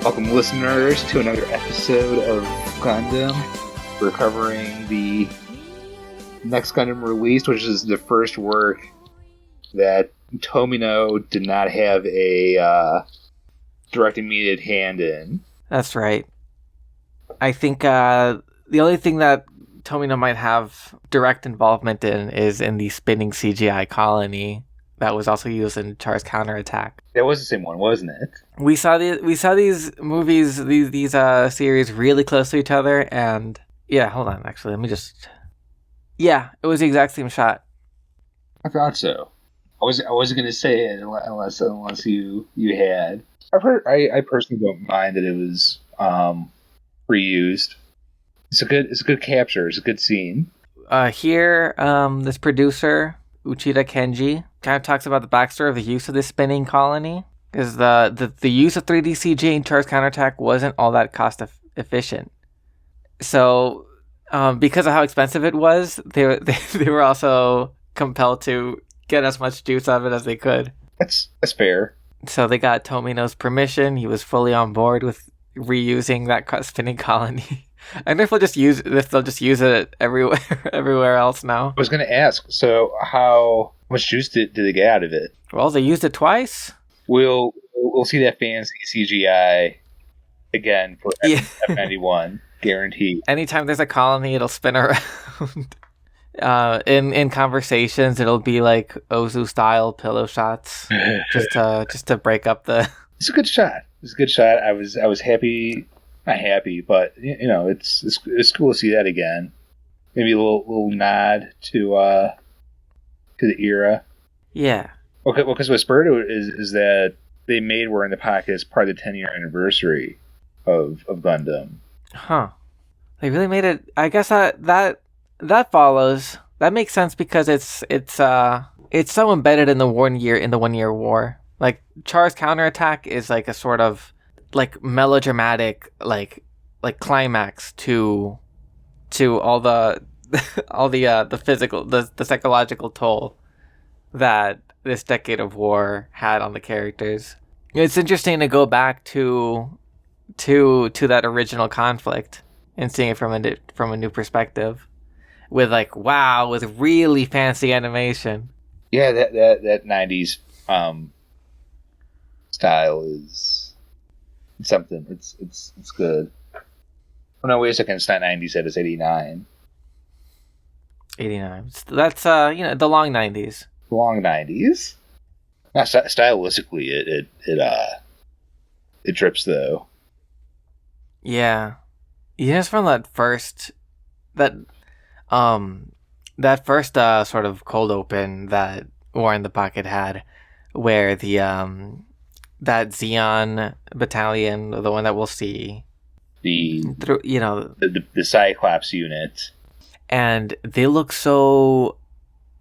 Welcome, listeners, to another episode of Gundam. We're covering the next Gundam released, which is the first work that Tomino did not have a direct immediate hand in. That's right. I think the only thing that Tomino might have direct involvement in is in the spinning CGI colony that was also used in Char's counterattack. That was the same one, wasn't it? We saw these movies, these series really close to each other, and yeah, hold on, actually, let me just. Yeah, it was the exact same shot. I thought so. I wasn't going to say it unless you had. I personally don't mind that it was reused. It's a good capture. It's a good scene. Here, this producer Uchida Kenji kind of talks about the backstory of the use of this spinning colony, because the use of 3D CG in Char's counterattack wasn't all that cost efficient. So, because of how expensive it was, they were also compelled to get as much juice out of it as they could. That's fair. So they got Tomino's permission. He was fully on board with reusing that spinning colony. I wonder if they'll just use it everywhere else now. I was going to ask. So how much juice did they get out of it? Well, they used it twice. We'll see that fancy CGI again for F91, guaranteed. Anytime there's a colony, it'll spin around. In conversations, it'll be like Ozu style pillow shots, just to break up the. It's a good shot. I was happy. Not happy, but it's cool to see that again. Maybe a little nod to the era. Yeah. Okay. Well, because what spurred it is that they made War in the Pocket as part of the 10-year anniversary of Gundam. Huh. They really made it. I guess that follows. That makes sense because it's so embedded in the 1 year war. Like Char's counterattack is like a sort of like melodramatic like climax to all the physical the psychological toll that this decade of war had on the characters. It's interesting to go back to that original conflict and seeing it from a new perspective with with really fancy animation. Yeah, that 90s style is something. It's good. Oh no, wait a second. It's not 90s. It's 89. 89. That's the long 90s. Long 90s. Not stylistically, it drips though. Yeah, it's from that first sort of cold open that War in the Pocket had, where the that Zeon battalion, the one that we'll see, the Cyclops unit, and they look so.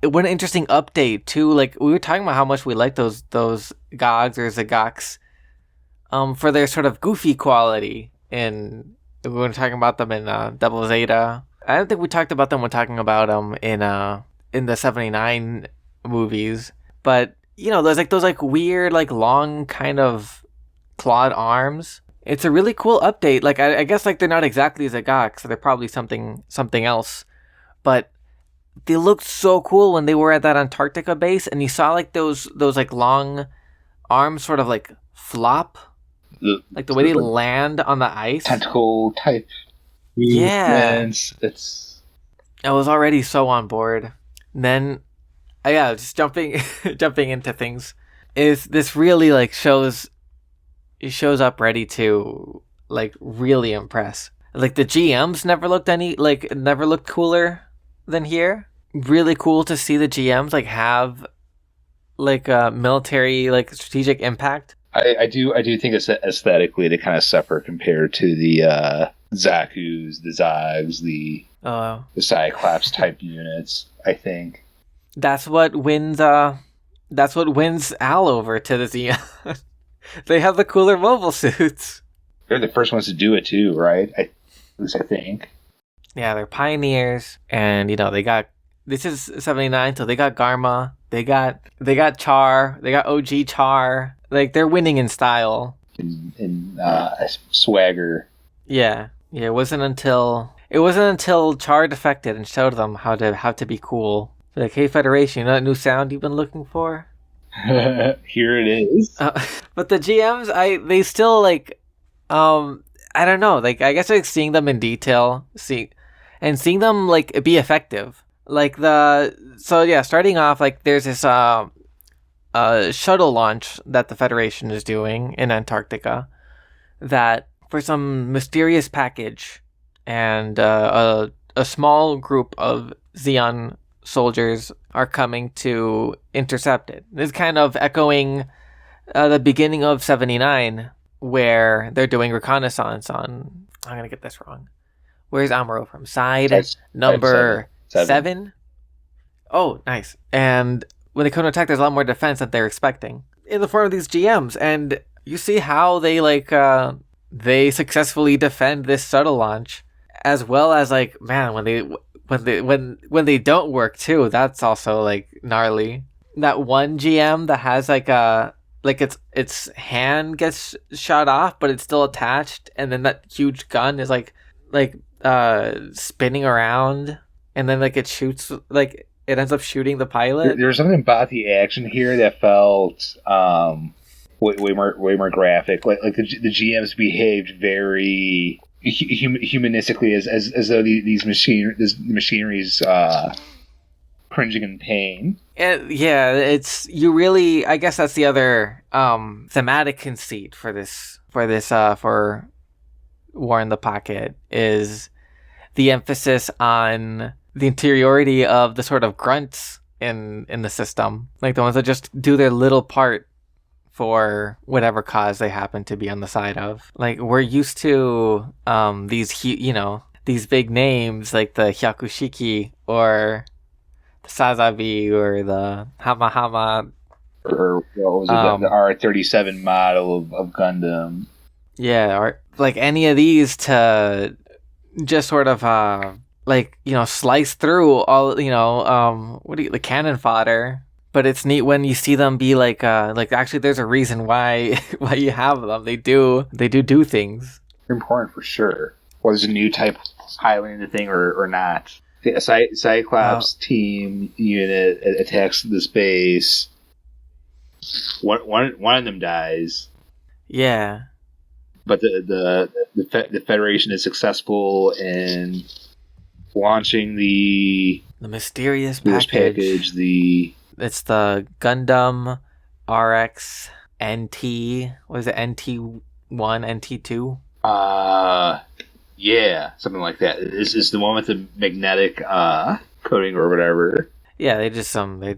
What an interesting update too! Like we were talking about how much we like those Gogs or Zagoks, for their sort of goofy quality. And we were talking about them in Double Zeta. I don't think we talked about them when talking about them in the 79 movies, but. There's those weird long kind of clawed arms. It's a really cool update. I guess they're not exactly Zagok, so they're probably something else. But they looked so cool when they were at that Antarctica base, and you saw those long arms sort of flop, the way they land on the ice. Tentacle type. Yeah, I was already so on board. And then. Just jumping into things, is this really shows up ready to really impress. The GMs never looked cooler than here. Really cool to see the GMs have a military strategic impact. I do think it's aesthetically they kind of suffer compared to the Zaku's, the Zogs, the Cyclops type units. I think. That's what wins Al over to the Zeon. They have the cooler mobile suits. They're the first ones to do it too, right? At least I think. Yeah, they're pioneers, and they got. This is 79, so they got Garma, they got Char, they got OG Char. They're winning in style. and swagger. Yeah. It wasn't until Char defected and showed them how to be cool. Like, hey Federation, you know that new sound you've been looking for? Here it is. But the GMs, they still like, I don't know. Like, I guess like seeing them in detail, seeing them like be effective. Like starting off, like there's this shuttle launch that the Federation is doing in Antarctica, that for some mysterious package, and a small group of Xeon soldiers are coming to intercept it. This is kind of echoing the beginning of 79, where they're doing reconnaissance on... I'm going to get this wrong. Where's Amuro from? Side number 7? Oh, nice. And when they come to attack, there's a lot more defense than they're expecting in the form of these GMs. And you see how they they successfully defend this shuttle launch, as well as like, man, when they don't work too, that's also like gnarly. That one GM that has its hand gets shot off, but it's still attached, and then that huge gun is like spinning around, and then like it shoots, like it ends up shooting the pilot. There's something about the action here that felt way more graphic. Like the GMs behaved very humanistically, as though these machinery's cringing in pain. And yeah, it's you really. I guess that's the other thematic conceit for War in the Pocket, is the emphasis on the interiority of the sort of grunts in the system, like the ones that just do their little part for whatever cause they happen to be on the side of. Like, we're used to these big names like the Hyakushiki or the Sazabi or the Hamahama, or what was it, the R37 model of Gundam. Yeah, or like any of these to just sort of slice through all the cannon fodder. But it's neat when you see them be like actually there's a reason why you have them. They do things. They're important for sure. Whether there's a new type piloting the thing or not. The Cyclops team unit attacks this base. One of them dies. Yeah. But the Federation is successful in launching the mysterious package. It's the Gundam RX NT. What is it? NT1, NT2? Yeah, something like that. This is the one with the magnetic coating or whatever. Yeah, they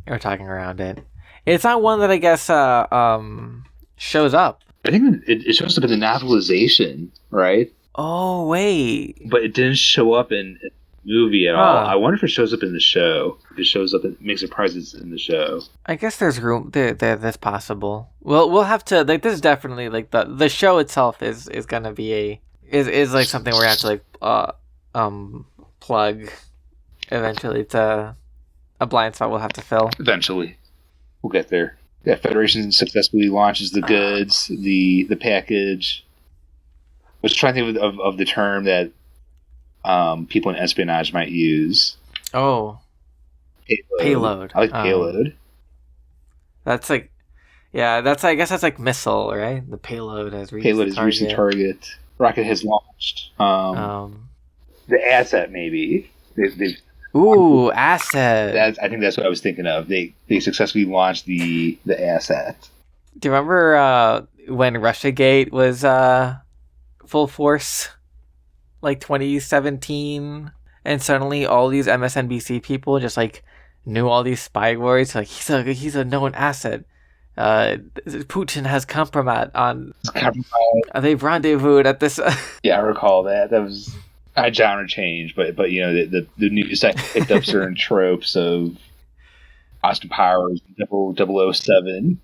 are talking around it. It's not one that I guess shows up. I think it shows up in the novelization, right? Oh, wait. But it didn't show up in the movie at all. I wonder if it shows up in the show. If it shows up, it makes a presence in the show. I guess there's room. That's possible. Well, we'll have to, like, this is definitely, like, the show itself is going to be is like something we're going to have to, like, plug eventually. It's a blind spot we'll have to fill. Eventually. We'll get there. Yeah, Federation successfully launches the goods, the package. I was trying to think of the term that people in espionage might use. Oh. Payload. I like payload. That's like, yeah, I guess that's like missile, right? The payload has reached the target. Rocket has launched. The asset, maybe. Ooh, asset. I think that's what I was thinking of. They successfully launched the asset. Do you remember when Russiagate was full force, like 2017, and suddenly all these MSNBC people just like knew all these spy words? Like, he's a known asset. Putin has compromise on. They've rendezvoused at this. Yeah, I recall that. That was a genre change, but the news I picked up certain tropes of Austin Powers, 007.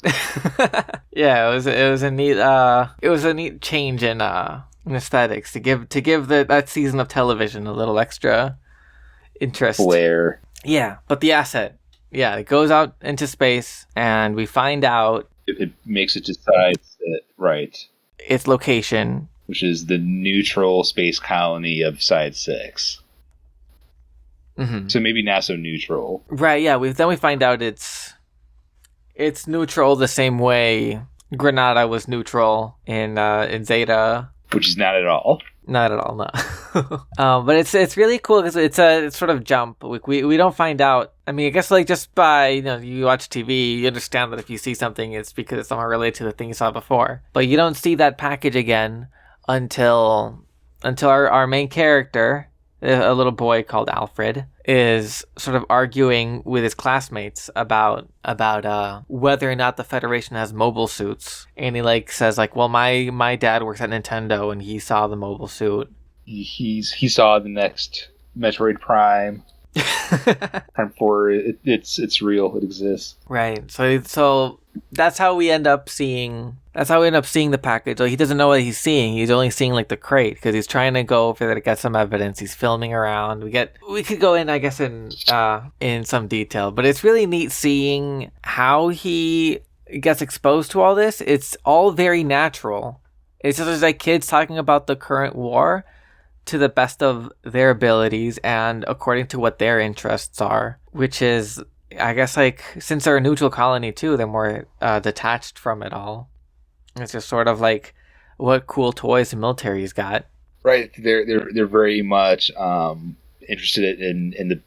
Yeah, it was a neat change in aesthetics to give that season of television a little extra interest. Flair. Yeah, but the asset, it goes out into space, and we find out it makes it to side 6. Right. its location. Which is the neutral space colony of Side 6. Mm-hmm. So maybe not so neutral. Right, yeah. Then we find out it's neutral the same way Granada was neutral in Zeta. Which is not at all. Not at all, no. But it's really cool because it's a sort of jump. We don't find out. I mean, I guess like just by you watch TV, you understand that if you see something, it's because it's somehow related to the thing you saw before. But you don't see that package again until our main character, a little boy called Alfred, is sort of arguing with his classmates about whether or not the Federation has mobile suits, and he says well, my dad works at Nintendo and he saw the mobile suit. He saw the next Metroid Prime. Time for it. It's real. It exists. Right. So that's how we end up seeing. That's how we end up seeing the package. He doesn't know what he's seeing. He's only seeing the crate because he's trying to go over there to get some evidence. He's filming around. We could go in, I guess, in some detail, but it's really neat seeing how he gets exposed to all this. It's all very natural. It's just like kids talking about the current war to the best of their abilities and according to what their interests are, which is, I guess, since they're a neutral colony too, they're more detached from it all. It's just sort of like what cool toys the military's got. Right. They're very much interested in the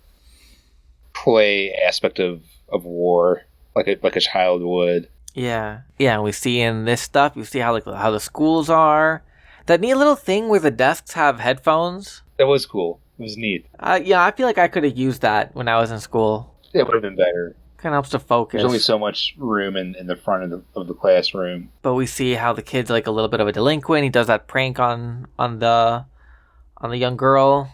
play aspect of war, like a child would. Yeah. Yeah, and we see in this stuff, you see how the schools are. That neat little thing where the desks have headphones. That was cool. It was neat. Yeah, I feel like I could have used that when I was in school. Yeah, it would have been better. Kind of helps to focus. There's only so much room in the front of the classroom. But we see how the kid's a little bit of a delinquent. He does that prank on the young girl,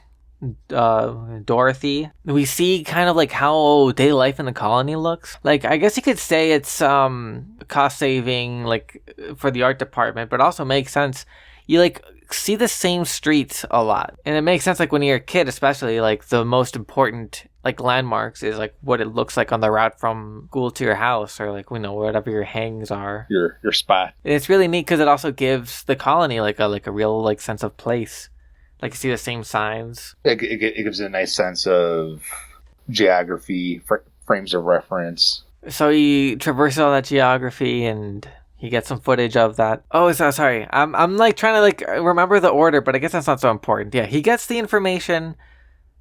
Dorothy. We see kind of how daily life in the colony looks. I guess you could say it's cost saving for the art department, but also makes sense. You see the same streets a lot, and it makes sense when you're a kid, especially the most important landmarks is what it looks like on the route from school to your house, or whatever your hangs are, your spot. And it's really neat because it also gives the colony a real sense of place. You see the same signs. It gives it a nice sense of geography, frames of reference. So he traverses all that geography and he gets some footage of that. Oh, sorry. I'm trying to remember the order, but I guess that's not so important. Yeah, he gets the information.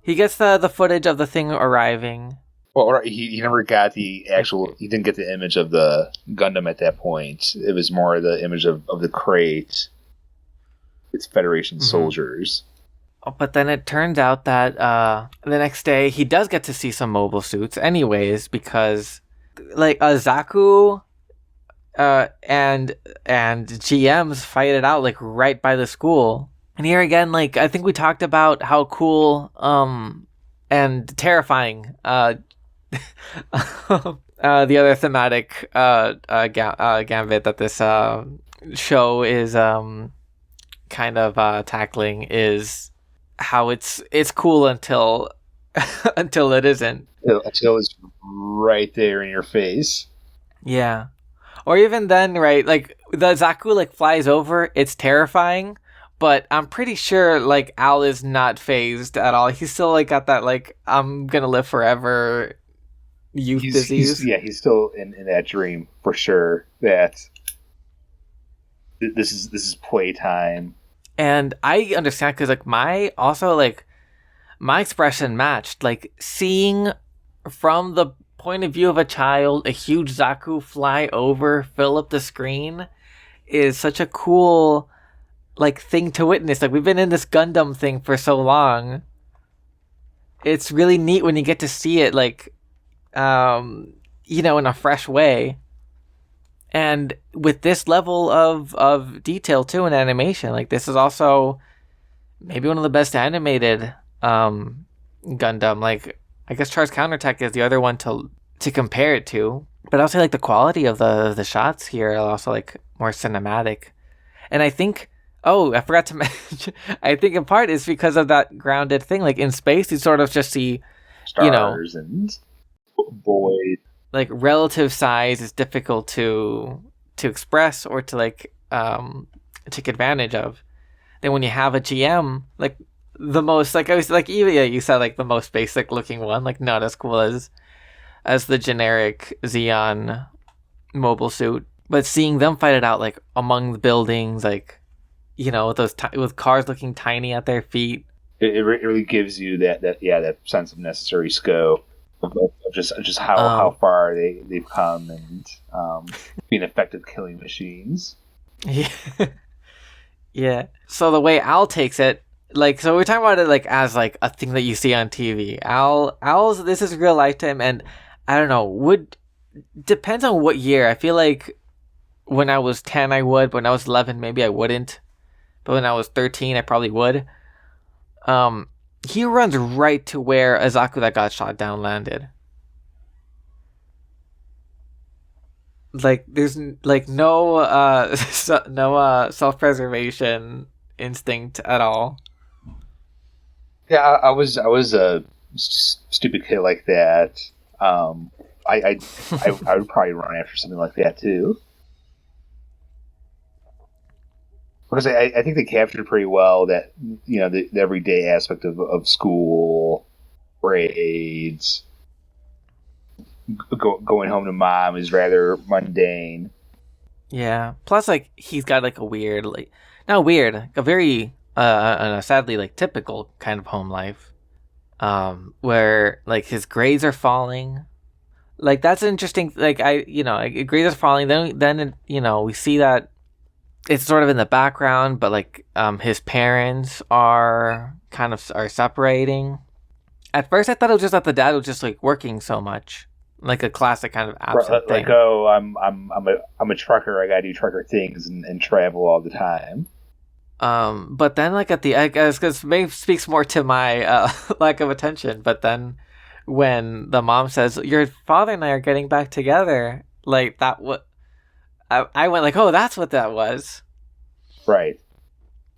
He gets the footage of the thing arriving. Well, he never got the actual. He didn't get the image of the Gundam at that point. It was more the image of the crate. It's Federation soldiers. But then it turns out that the next day he does get to see some mobile suits, anyways, because Zaku. And GMs fight it out right by the school. And here again, I think we talked about how cool and terrifying the other thematic gambit that this show is kind of tackling is how it's cool until until it isn't. Until it's right there in your face. Yeah. Or even then, right, the Zaku, flies over, it's terrifying, but I'm pretty sure, Al is not phased at all. He's still, got that, I'm gonna live forever youth disease. He's still in that dream, for sure, that this is playtime. And I understand, because, my expression matched, seeing from the point of view of a child, a huge Zaku fly over, fill up the screen, is such a cool thing to witness. We've been in this Gundam thing for so long. It's really neat when you get to see it in a fresh way. And with this level of detail too in animation, this is also maybe one of the best animated Gundam. I guess Char's Counterattack is the other one to compare it to. But I'll say the quality of the shots here are also more cinematic. And I think I forgot to mention, I think in part is because of that grounded thing. In space you sort of just see stars and void. Relative size is difficult to express or to take advantage of. Then when you have a GM, like the most, like I was like, you said like the most basic looking one, like not as cool as the generic Xeon mobile suit, but seeing them fight it out like among the buildings, like with those with cars looking tiny at their feet. It really gives you that sense of necessary scope of just how far they've come and being effective killing machines. Yeah. Yeah. So the way Al takes it, like, so we're talking about it like as like a thing that you see on TV. Al's this is real life to him, and I don't know, depends on what year. I feel like when I was 10 I would, but when I was 11 maybe I wouldn't. But when I was 13 I probably would. He runs right to where Azaku that got shot down landed. Like there's like no self-preservation instinct at all. Yeah, I was a stupid kid like that. I would probably run after something like that too. Because I think they captured pretty well that the everyday aspect of school, grades, going home to mom is rather mundane. Yeah. Plus, like he's got like a weird, like not weird, like a very sadly like typical kind of home life, where like his grades are falling. Like that's interesting. Like grades are falling. Then we see that. It's sort of in the background, but like his parents are separating. At first, I thought it was just that the dad was just like working so much, like a classic kind of absent thing. Like, oh, I'm a trucker. I gotta do trucker things and travel all the time. But then like I guess because maybe speaks more to my lack of attention. But then when the mom says your father and I are getting back together, like that what. I went like, oh, that's what that was. Right.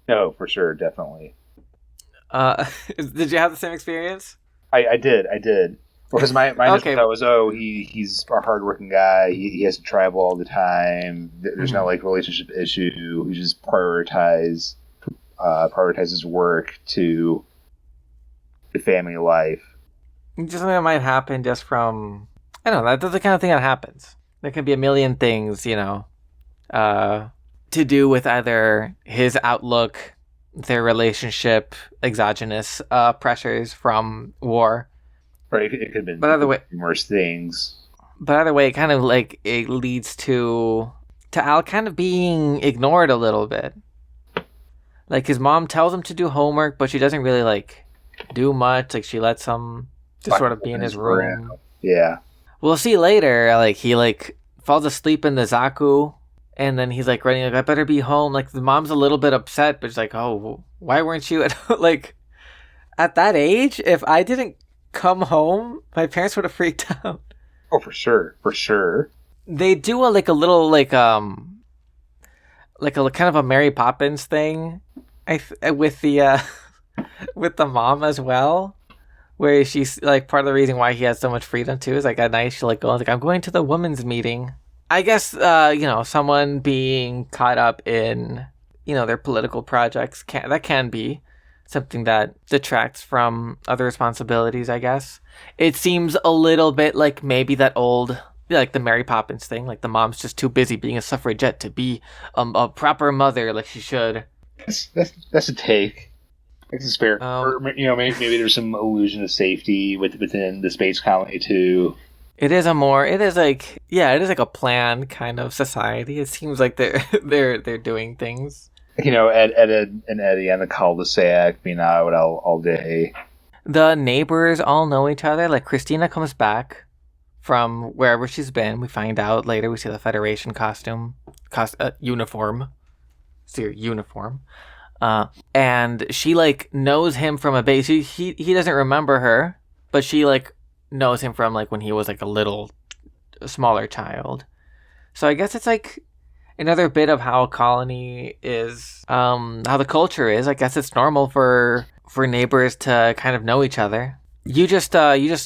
No, for sure, definitely. Did you have the same experience? I did. Because my initial thought was, oh, he's a hardworking guy. He has to travel all the time. There's no like relationship issue. He just prioritizes work to the family life. Just something that might happen just from I don't know. That's the kind of thing that happens. There can be a million things, to do with either his outlook, their relationship, exogenous pressures from war. Right, it could have been numerous things. But either way, it kind of like it leads to Al kind of being ignored a little bit. Like his mom tells him to do homework, but she doesn't really like do much. Like she lets him just sort of be in his room. Yeah. We'll see later, like, he, like, falls asleep in the Zaku, and then he's, like, running, like, I better be home. Like, the mom's a little bit upset, but she's like, oh, why weren't you at, like, at that age, if I didn't come home, my parents would have freaked out. Oh, for sure. They do, a little, like a kind of a Mary Poppins thing, with the, with the mom as well. Where she's like part of the reason why he has so much freedom too is like at night she like goes like I'm going to the women's meeting. I guess someone being caught up in their political projects can be something that detracts from other responsibilities. I guess it seems a little bit like maybe that old like the Mary Poppins thing, like the mom's just too busy being a suffragette to be a proper mother like she should. That's a take. This is fair. Or, maybe there's some illusion of safety within the space colony too. It is like a planned kind of society. It seems like they're doing things. Ed and Eddie on the cul-de-sac being out all day. The neighbors all know each other. Like Christina comes back from wherever she's been. We find out later. We see the Federation uniform. See her uniform. And she like knows him from a base. He doesn't remember her, but she like knows him from like when he was like a little smaller child. So I guess it's like another bit of how a colony is, how the culture is. I guess it's normal for neighbors to kind of know each other. You just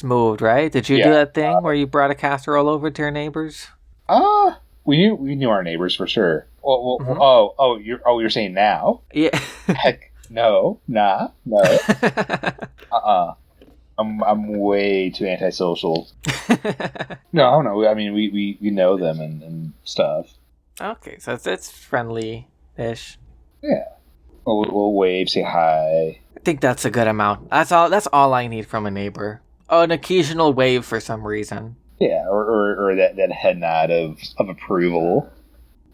moved, right? Did you do that thing where you brought a casserole over to your neighbors? we knew our neighbors for sure. Mhm. You're saying now? Yeah. Heck, no, no. I'm way too antisocial. No. I mean, we know them and stuff. Okay, so it's friendly-ish. Yeah. We'll wave, say hi. I think that's a good amount. That's all I need from a neighbor. Oh, an occasional wave for some reason. Yeah, or that head nod of approval.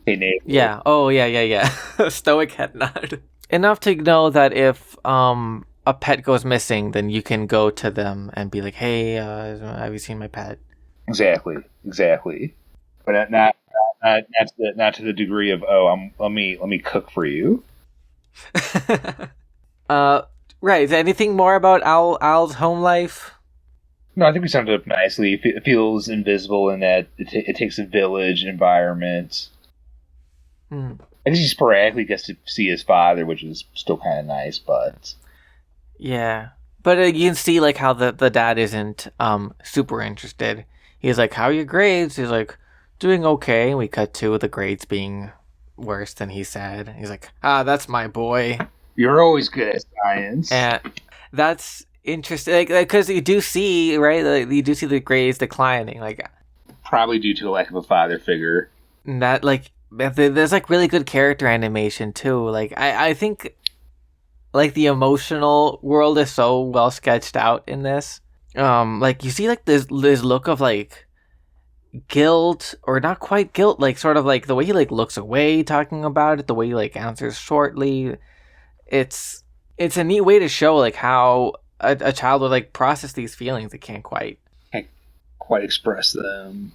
Hey, neighbor. Yeah. Oh, yeah. Stoic head nod. Enough to know that if a pet goes missing, then you can go to them and be like, "Hey, have you seen my pet?" Exactly. But not to the degree of let me cook for you. Right. Is there anything more about Al's home life? No, I think we summed it up nicely. It feels invisible in that it takes a village environment. Hmm. I guess he sporadically gets to see his father, which is still kind of nice, but Yeah, but you can see like how the dad isn't super interested. He's like, "How are your grades?" He's like, "Doing okay." We cut to the grades being worse than he said. He's like, "Ah, that's my boy." you're always good at science. And that's interesting, because you do see, right? Like, you do see the grades declining, like Probably due to a lack of a father figure. that. Like, there's like really good character animation too. Like, I think like the emotional world is so well sketched out in this. Like you see like this look of like guilt, or not quite guilt, like sort of like the way he like looks away talking about it, the way he like answers shortly. It's a neat way to show like how a child would like process these feelings. They Can't quite express them.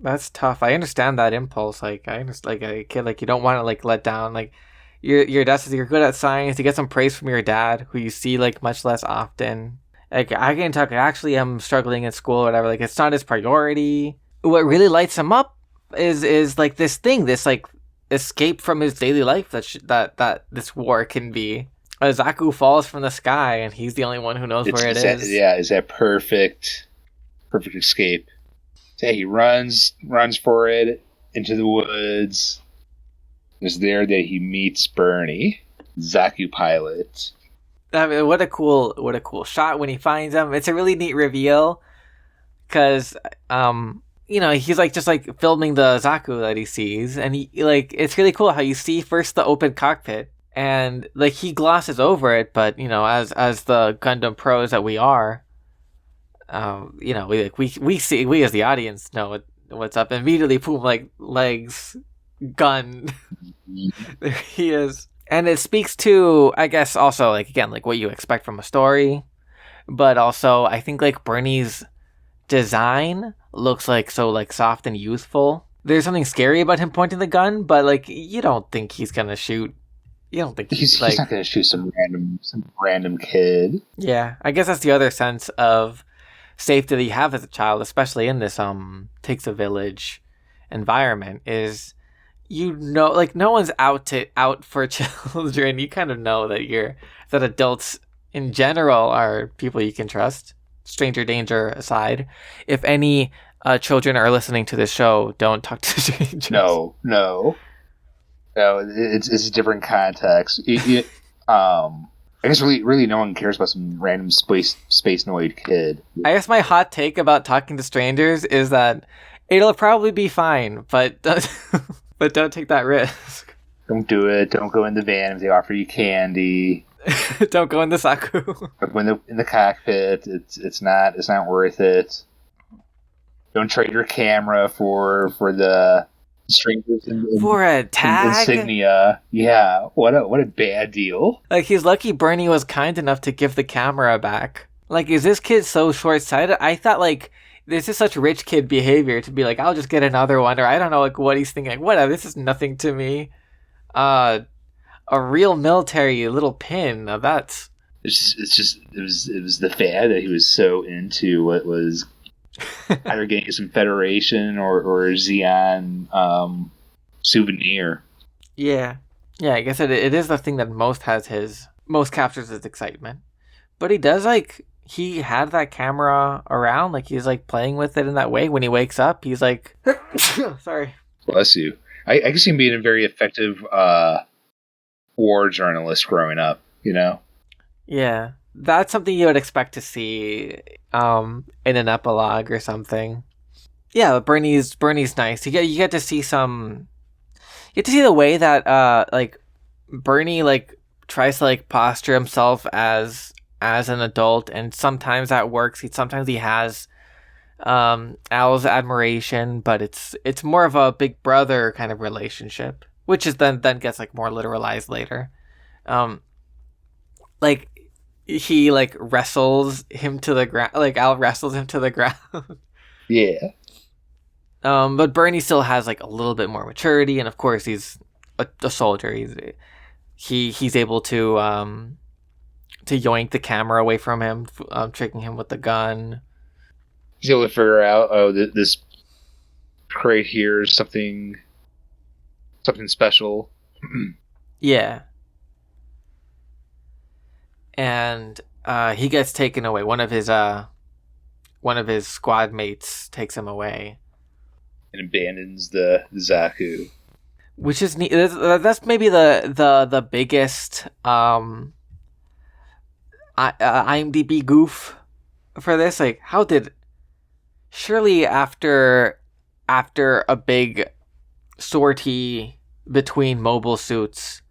That's tough. I understand that impulse. Like I understand, like a kid, like you don't want to like let down. Like your dad says you're good at science. You get some praise from your dad, who you see like much less often. Like I can talk. Actually, I'm struggling in school or whatever. Like it's not his priority. What really lights him up is like this thing, this like escape from his daily life that this war can be. Zaku falls from the sky, and he's the only one who knows where it is. Is that perfect escape? So he runs for it into the woods. It's there that he meets Bernie, Zaku pilot. I mean, what a cool shot when he finds him. It's a really neat reveal, because he's like just like filming the Zaku that he sees, and he like it's really cool how you see first the open cockpit, and like he glosses over it, but as the Gundam pros that we are, we see, we as the audience know what's up. Immediately, boom, like legs, gun, there he is. And it speaks to, I guess, also like again like what you expect from a story, but also I think like Bernie's design looks like so like soft and youthful. There's something scary about him pointing the gun, but like you don't think he's gonna shoot. You don't think he's not gonna shoot some random kid. Yeah, I guess that's the other sense of safety that you have as a child, especially in this takes a village environment, is like no one's out for children. You kind of know that adults in general are people you can trust, stranger danger aside. If any children are listening to this show, don't talk to strangers. No, it's a different context. I guess really no one cares about some random space noid kid. I guess my hot take about talking to strangers is that it'll probably be fine, but don't take that risk. Don't do it. Don't go in the van if they offer you candy. Don't go in the Zaku. In the cockpit, it's not worth it. Don't trade your camera for the strangers for a tag insignia. Yeah, what a bad deal. Like he's lucky Bernie was kind enough to give the camera back. Like, is this kid so short-sighted? I thought like this is such rich kid behavior to be like, I'll just get another one, or I don't know like what he's thinking. Like, whatever, this is nothing to me. A real military little pin. Now that's it was the fad that he was so into what was either getting some Federation or Xeon souvenir. Yeah, I guess it is the thing that most captures his excitement. But he does like he had that camera around, like he's like playing with it in that way. When he wakes up, he's like, sorry. Bless you. I can see him being a very effective war journalist growing up, you know? Yeah, that's something you would expect to see in an epilogue or something. Yeah, but Bernie's nice. You get to see some. You get to see the way that like Bernie like tries to like posture himself as an adult, and sometimes that works. Sometimes he has Al's admiration, but it's more of a big brother kind of relationship, which is then gets like more literalized later. Um, like he like wrestles him to the ground, like Al wrestles him to the ground. Yeah. But Bernie still has like a little bit more maturity, and of course he's a soldier. He's able to yoink the camera away from him, tricking him with the gun. He's able to figure out, oh, this crate here is something special. Yeah. And he gets taken away. One of his squad mates takes him away And abandons the Zaku. which is neat. That's maybe the biggest IMDb goof for this. Like, how did surely after a big sortie between mobile suits,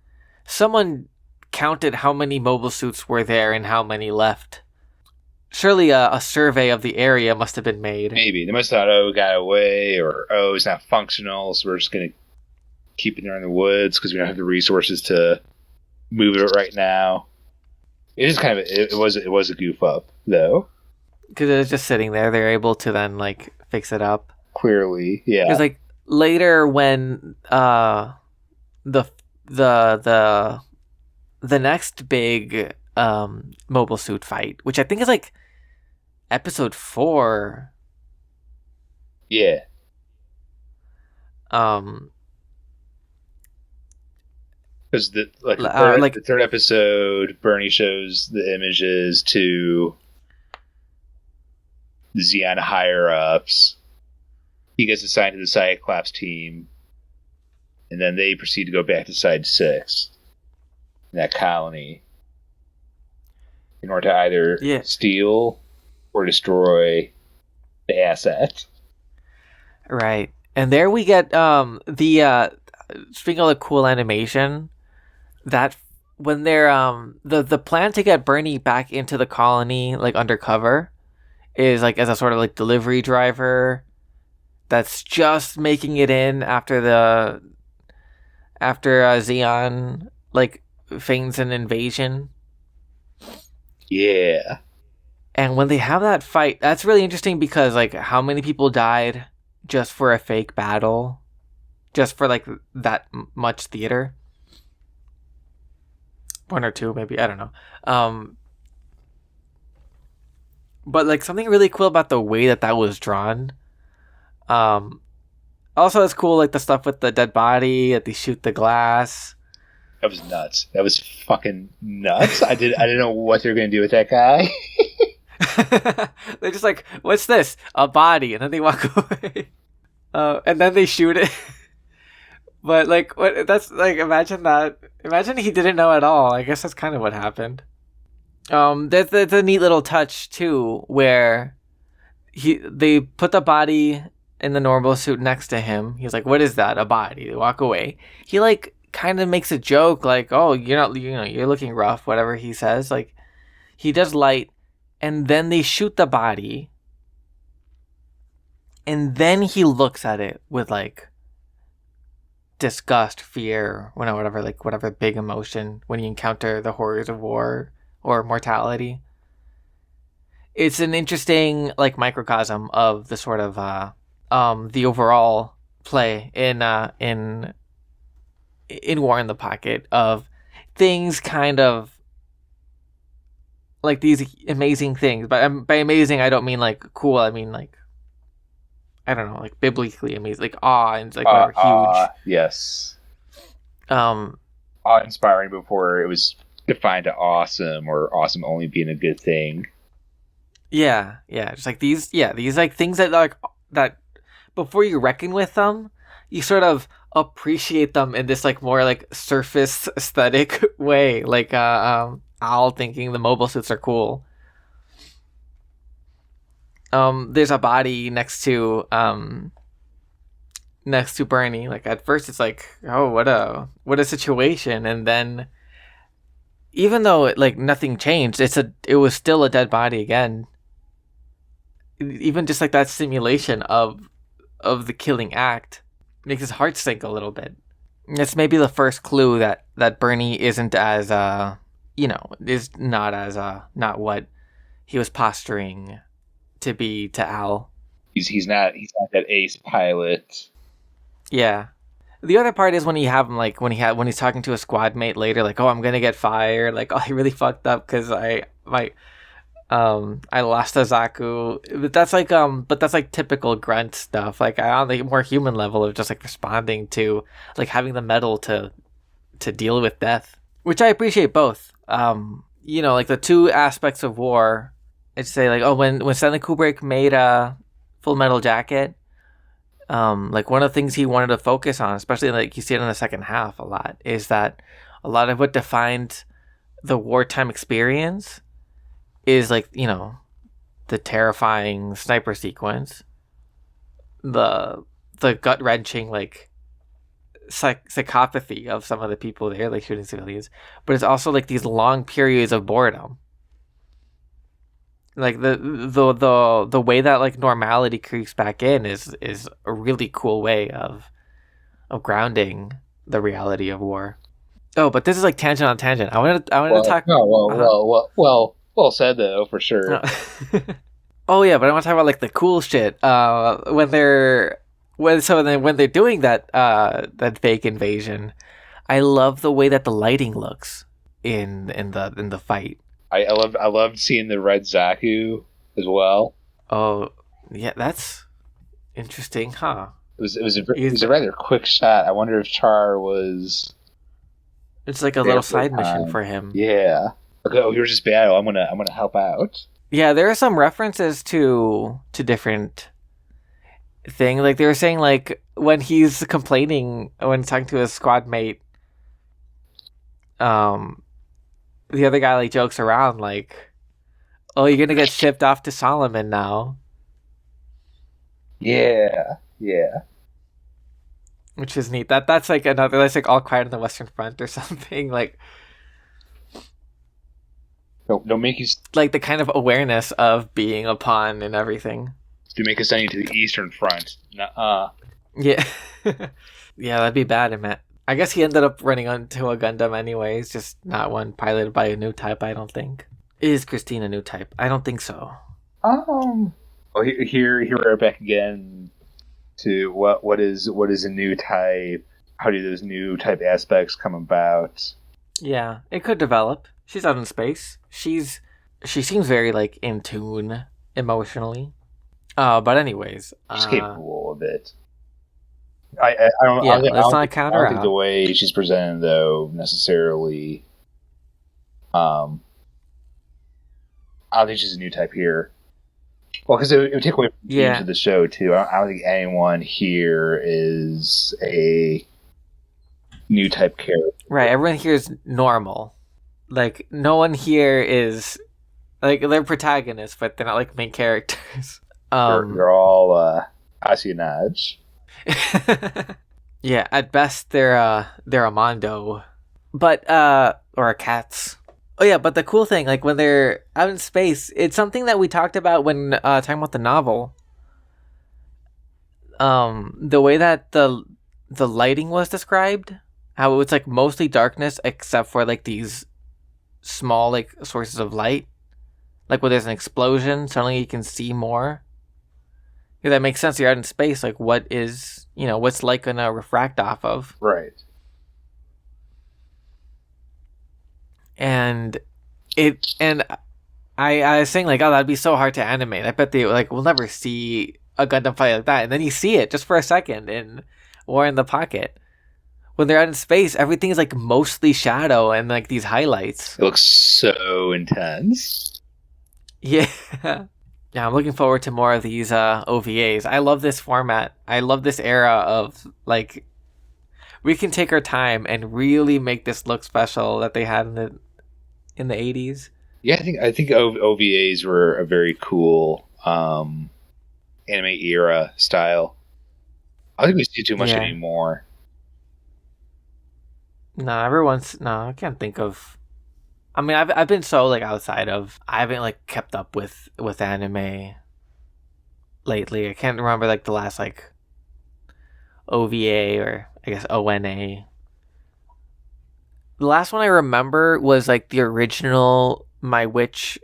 someone counted how many mobile suits were there and how many left. Surely a survey of the area must have been made. Maybe. They must have thought, oh, it got away, or, oh, it's not functional, so we're just going to keep it there in the woods because we don't have the resources to move it right now. It is kind of, it was a goof up, though. Because it was just sitting there. They're able to then, like, fix it up. Clearly, yeah. Because, like, later when the next big mobile suit fight, which I think is, like, episode 4. Yeah. Because the third episode, Bernie shows the images to the Xeon higher ups. He gets assigned to the Cyclops team, and then they proceed to go back to Side 6, in that colony, in order to either steal or destroy the asset. Right. And there we get the speaking of the cool animation, that when they're the plan to get Bernie back into the colony, like undercover, is like as a sort of like delivery driver that's just making it in after Xeon like feigns an invasion. Yeah. And when they have that fight, that's really interesting because like how many people died just for a fake battle, just for like that much theater. 1 or 2 maybe, I don't know. But like something really cool about the way that was drawn. Also it's cool like the stuff with the dead body, that they shoot the glass. That was nuts. That was fucking nuts. I didn't know what they were going to do with that guy. They're just like, what's this? A body. And then they walk away. And then they shoot it. But like, what? That's like, imagine that. Imagine he didn't know at all. I guess that's kind of what happened. There's a neat little touch too, where they put the body in the normal suit next to him. He's like, "What is that? A body?" They walk away. He like kind of makes a joke, like, "Oh, you're looking rough." Whatever he says, like he does light, and then they shoot the body, and then he looks at it with like disgust, fear, whatever big emotion when you encounter the horrors of war or mortality. It's an interesting like microcosm of the sort of the overall play in War in the Pocket, of things kind of like these amazing things. But by amazing I don't mean like cool, I mean like, I don't know, like biblically amazing, like awe and like whatever, huge. Yes. Awe-inspiring before it was defined to awesome, or awesome only being a good thing. just like these like things that like that before you reckon with them, you sort of appreciate them in this like more like surface aesthetic way. Like Owl thinking the mobile suits are cool. There's a body next to Bernie. Like at first it's like, oh, what a situation, and then even though like nothing changed, it was still a dead body again. Even just like that simulation of the killing act makes his heart sink a little bit. It's maybe the first clue that Bernie isn't as is not as not what he was posturing to be to Al. He's not that ace pilot. Yeah. The other part is when you have him like when he's talking to a squad mate later, like, oh, I'm gonna get fired, like, oh, I really fucked up because I lost a Zaku. But that's like typical grunt stuff. Like on the more human level of just like responding to like having the metal to deal with death, which I appreciate both. Like the two aspects of war. I'd say like, oh, when Stanley Kubrick made a Full Metal Jacket, like one of the things he wanted to focus on, especially like you see it in the second half a lot, is that a lot of what defined the wartime experience is like, the terrifying sniper sequence, the gut wrenching like psychopathy of some of the people there, like shooting civilians, but it's also like these long periods of boredom. Like the way that like normality creeps back in is a really cool way of grounding the reality of war. Oh, but this is like tangent on tangent. I wanted to talk. No, well said though, for sure. Oh yeah, but I want to talk about like the cool shit. When they're doing that fake invasion, I love the way that the lighting looks in the fight. I loved seeing the red Zaku as well. Oh yeah, that's interesting, huh? It was a rather quick shot. I wonder if Char was. It's like a little side mission for him. Yeah. Okay, here's this battle. I'm gonna help out. Yeah, there are some references to different things. Like they were saying, like when he's complaining when he's talking to his squad mate, the other guy like jokes around like, "Oh, you're gonna get shipped off to Solomon now." Yeah. Which is neat. That's like another. That's like All Quiet on the Western Front or something. Like, don't make you like the kind of awareness of being a pawn and everything. Do make us send you to the Eastern Front. Nuh-uh. Yeah, yeah, that'd be bad, man. I guess he ended up running onto a Gundam anyways, just not one piloted by a new type. I don't think. Is Christine a new type? I don't think so. Well, here we're back again to what is a new type. How do those new type aspects come about? Yeah, it could develop. She's out in space. She seems very like in tune emotionally. But anyways, she's capable of it. I don't. Yeah, I don't, let's I not count her don't think out. the way she's presented though necessarily. I don't think she's a new type here. Well, because it would take away from the themes of the show too. I don't think anyone here is a new type character. Right, everyone here is normal. Like no one here is like they're protagonists, but they're not like main characters. They're all espionage. Yeah, at best they're a Mondo, but or a Cats. Oh yeah, but the cool thing, like when they're out in space, it's something that we talked about when talking about the novel. The way that the lighting was described, how it's like mostly darkness except for like these small like sources of light, like when there's an explosion, suddenly you can see more. Yeah, that makes sense. You're out in space. Like, what is what's light gonna refract off of? Right. And I was saying like, oh, that'd be so hard to animate. I bet they like we'll never see a Gundam fight like that. And then you see it just for a second in War in the Pocket. When they're out in space, everything is like mostly shadow and like these highlights. It looks so intense. Yeah. Yeah, I'm looking forward to more of these OVAs. I love this format. I love this era of like we can take our time and really make this look special that they had in the 80s. Yeah, I think OVAs were a very cool anime era style. I don't think we see too much Yeah. anymore. No, I can't think of. I mean, I've been so like outside of. I haven't like kept up with anime lately. I can't remember like the last like OVA or I guess ONA. The last one I remember was like the original My Witch.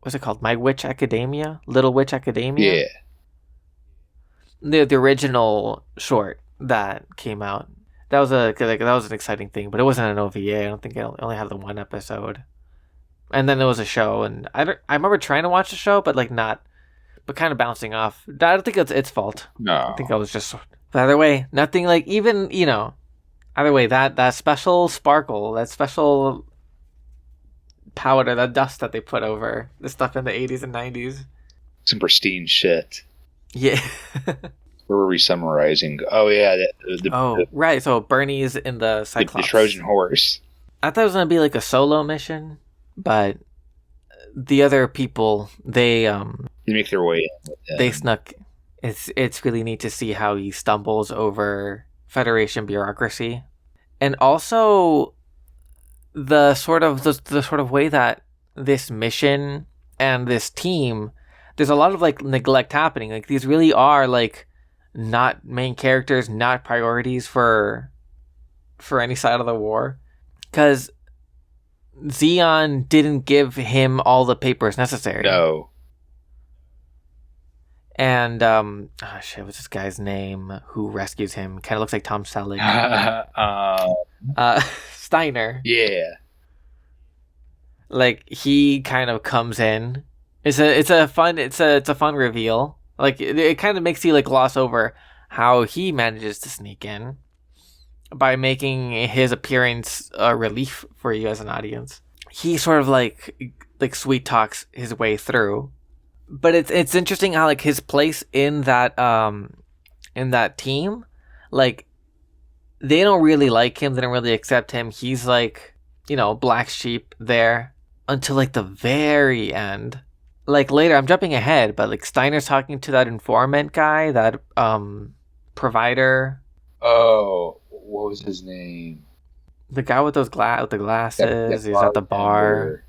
What's it called? My Witch Academia, Little Witch Academia. Yeah. The original short that came out. That was that was an exciting thing, but it wasn't an OVA. I don't think it only had the one episode. And then there was a show, and I remember trying to watch the show, but like not, but kind of bouncing off. I don't think it's its fault. No. I think I was just. But either way, nothing like even Either way, that special sparkle, that special powder, that dust that they put over the stuff in the 80s and 90s. Some pristine shit. Yeah. Where were we summarizing? Oh yeah, right. So Bernie's in the Cyclops. The Trojan horse. I thought it was gonna be like a solo mission, but the other people they make their way in. They snuck. It's really neat to see how he stumbles over Federation bureaucracy, and also the sort of way that this mission and this team, there's a lot of like neglect happening. Like these really are like not main characters, not priorities for any side of the war, because Zeon didn't give him all the papers necessary. No. And what's this guy's name who rescues him? Kind of looks like Tom Selleck. Steiner. Yeah. Like he kind of comes in. It's a fun reveal. Like it kind of makes you like gloss over how he manages to sneak in by making his appearance a relief for you as an audience. He sort of like sweet talks his way through. But it's interesting how like his place in that team, like they don't really like him, they don't really accept him. He's like, black sheep there until like the very end. Like later, I'm jumping ahead, but like Steiner's talking to that informant guy, that provider. Oh, what was his name? The guy with those with the glasses. He's at the bar.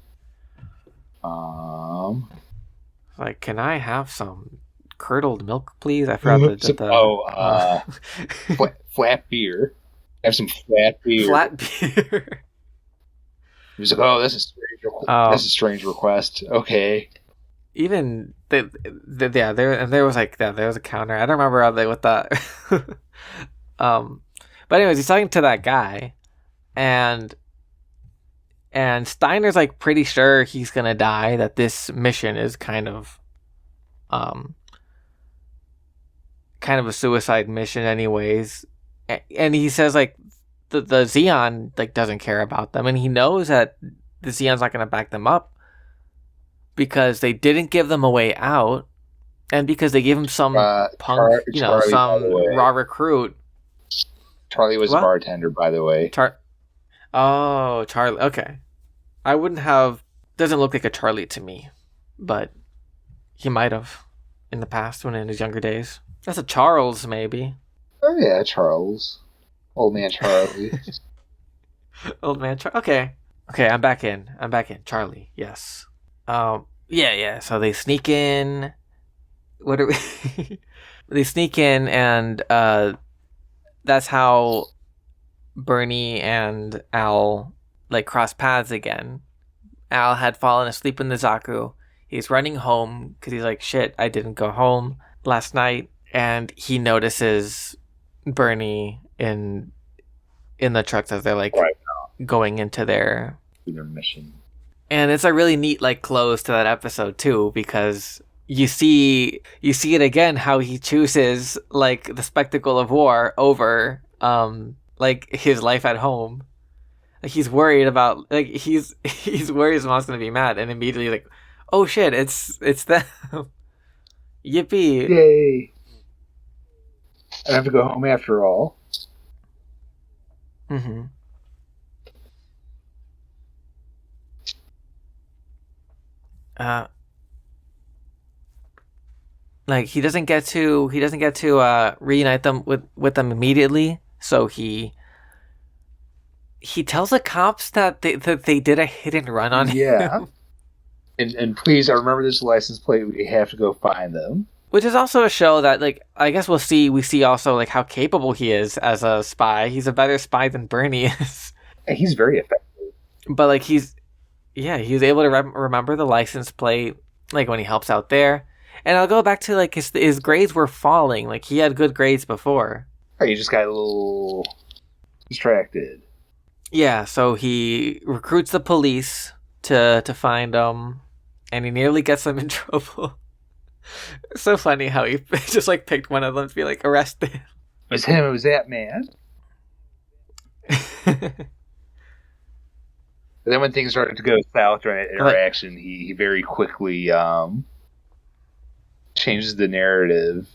Like, can I have some curdled milk, please? I forgot flat beer. Have some flat beer. Flat beer. He was like, "Oh, that's a strange request." Okay. Even there was a counter. I don't remember how they with that. But anyways, he's talking to that guy, and Steiner's like pretty sure he's gonna die, that this mission is kind of a suicide mission anyways. And he says like the Zeon like doesn't care about them, and he knows that the Zeon's not gonna back them up because they didn't give them a way out, and because they gave him some punk, Charlie, some raw recruit. Charlie was a bartender, by the way. Charlie. Okay. I wouldn't have... Doesn't look like a Charlie to me. But he might have in the past, when in his younger days. That's a Charles, maybe. Oh, yeah, Charles. Old man Charlie. Old man Charlie. Okay, I'm back in. Charlie, yes. Yeah. So they sneak in. What are we... They sneak in, and that's how Bernie and Al like cross paths again. Al had fallen asleep in the Zaku. He's running home because he's like, shit, I didn't go home last night. And he notices Bernie in the trucks as they're like going into their mission. And it's a really neat like close to that episode too, because you see it again how he chooses like the spectacle of war over like his life at home. Like he's worried about he's worried his mom's gonna be mad, and immediately like, oh shit, it's them. Yippee! Yay! I have to go home after all. Mm-hmm. Uh, like he doesn't get to reunite them with them immediately. So he tells the cops that they did a hit and run on Yeah. him. And please, I remember this license plate. We have to go find them. Which is also a show that, like, I guess we see also, like, how capable he is as a spy. He's a better spy than Bernie is. And he's very effective. But, like, he's able to remember the license plate, like, when he helps out there. And I'll go back to, like, his grades were falling. Like, he had good grades before. He just got a little distracted. Yeah, so he recruits the police to find him, and he nearly gets them in trouble. It's so funny how he just, like, picked one of them to be, like, arrested. It was him. It was that man. But then when things started to go south during that interaction, he very quickly changes the narrative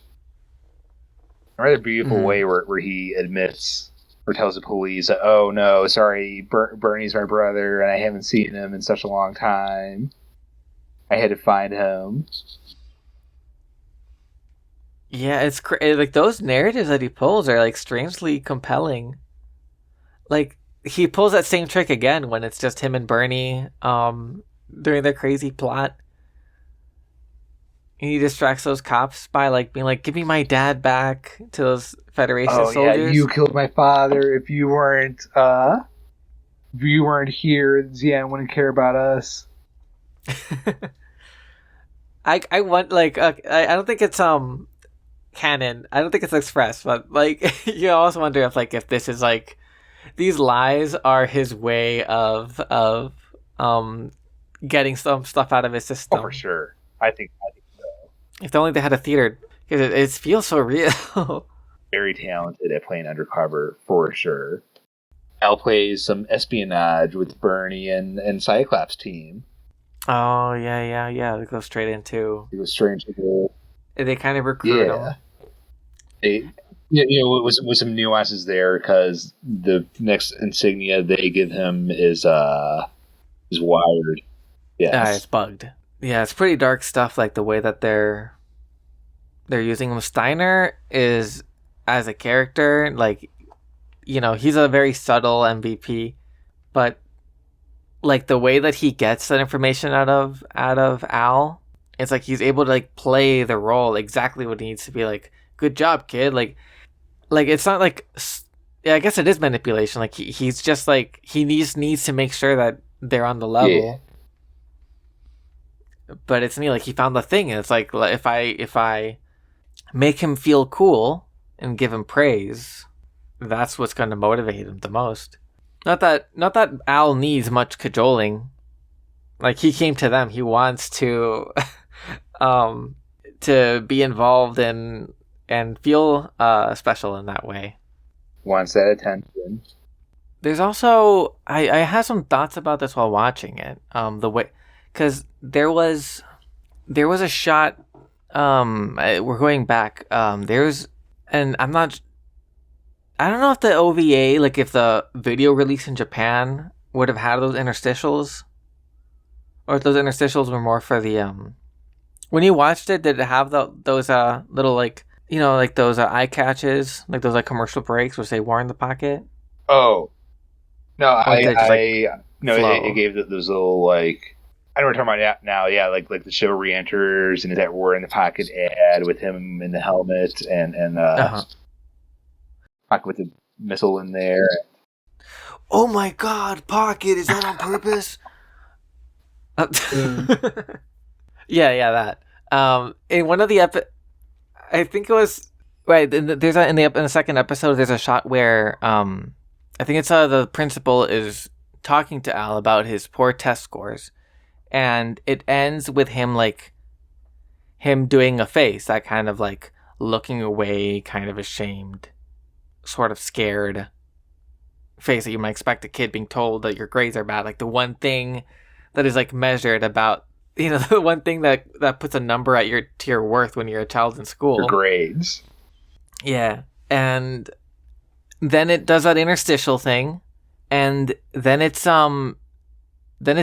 in a rather beautiful way where he admits or tells the police, oh no, sorry, Bernie's my brother and I haven't seen him in such a long time. I had to find him. Yeah, it's like those narratives that he pulls are like strangely compelling. Like he pulls that same trick again when it's just him and Bernie doing their crazy plot. And he distracts those cops by like being like, "Give me my dad back" to those Federation soldiers. Yeah, you killed my father. If you weren't here, Zian wouldn't care about us. I want like I don't think it's canon. I don't think it's expressed, but like you also wonder if this is like these lies are his way of getting some stuff out of his system. Oh, for sure. I think so. If only they had a theater, because it feels so real. Very talented at playing undercover, for sure. Al plays some espionage with Bernie and Cyclops' team. Oh yeah. They go straight into. He was straight into the. They kind of recruit him. With some nuances there, because the next insignia they give him is wired. Yes, it's bugged. Yeah, it's pretty dark stuff. Like the way that they're using him. Steiner is as a character, like he's a very subtle MVP, but like the way that he gets that information out of Al. It's like he's able to like play the role exactly what he needs to be. Like, good job, kid. Like it's not like, yeah, I guess it is manipulation. Like he's just like he needs to make sure that they're on the level. Yeah. But it's neat. Like he found the thing, and it's like if I make him feel cool and give him praise, that's what's going to motivate him the most. Not that Al needs much cajoling. Like he came to them. He wants to be involved and feel special in that way. Wants that attention. There's also I had some thoughts about this while watching it. The way, because there was a shot. We're going back. There's, and I don't know if the OVA, like if the video release in Japan would have had those interstitials, or if those interstitials were more for the when you watched it, did it have those little like like those eye catches, like those like commercial breaks which they wore in the pocket? Oh no, it gave those little like, I know what we're talking about now. Yeah, like the show re-enters and that "We're in the Pocket" ad with him in the helmet and pocket with the missile in there. Oh my God, Pocket! Is that on purpose? Yeah, that. In one of the I think it was right. In the second episode, there's a shot where I think it's the principal is talking to Al about his poor test scores, and it ends with him doing a face, that kind of like looking away, kind of ashamed, sort of scared face that you might expect a kid being told that your grades are bad. Like the one thing that is like measured about the one thing that puts a number at to your worth when you're a child in school. Your grades. Yeah. And then it does that interstitial thing, and then it's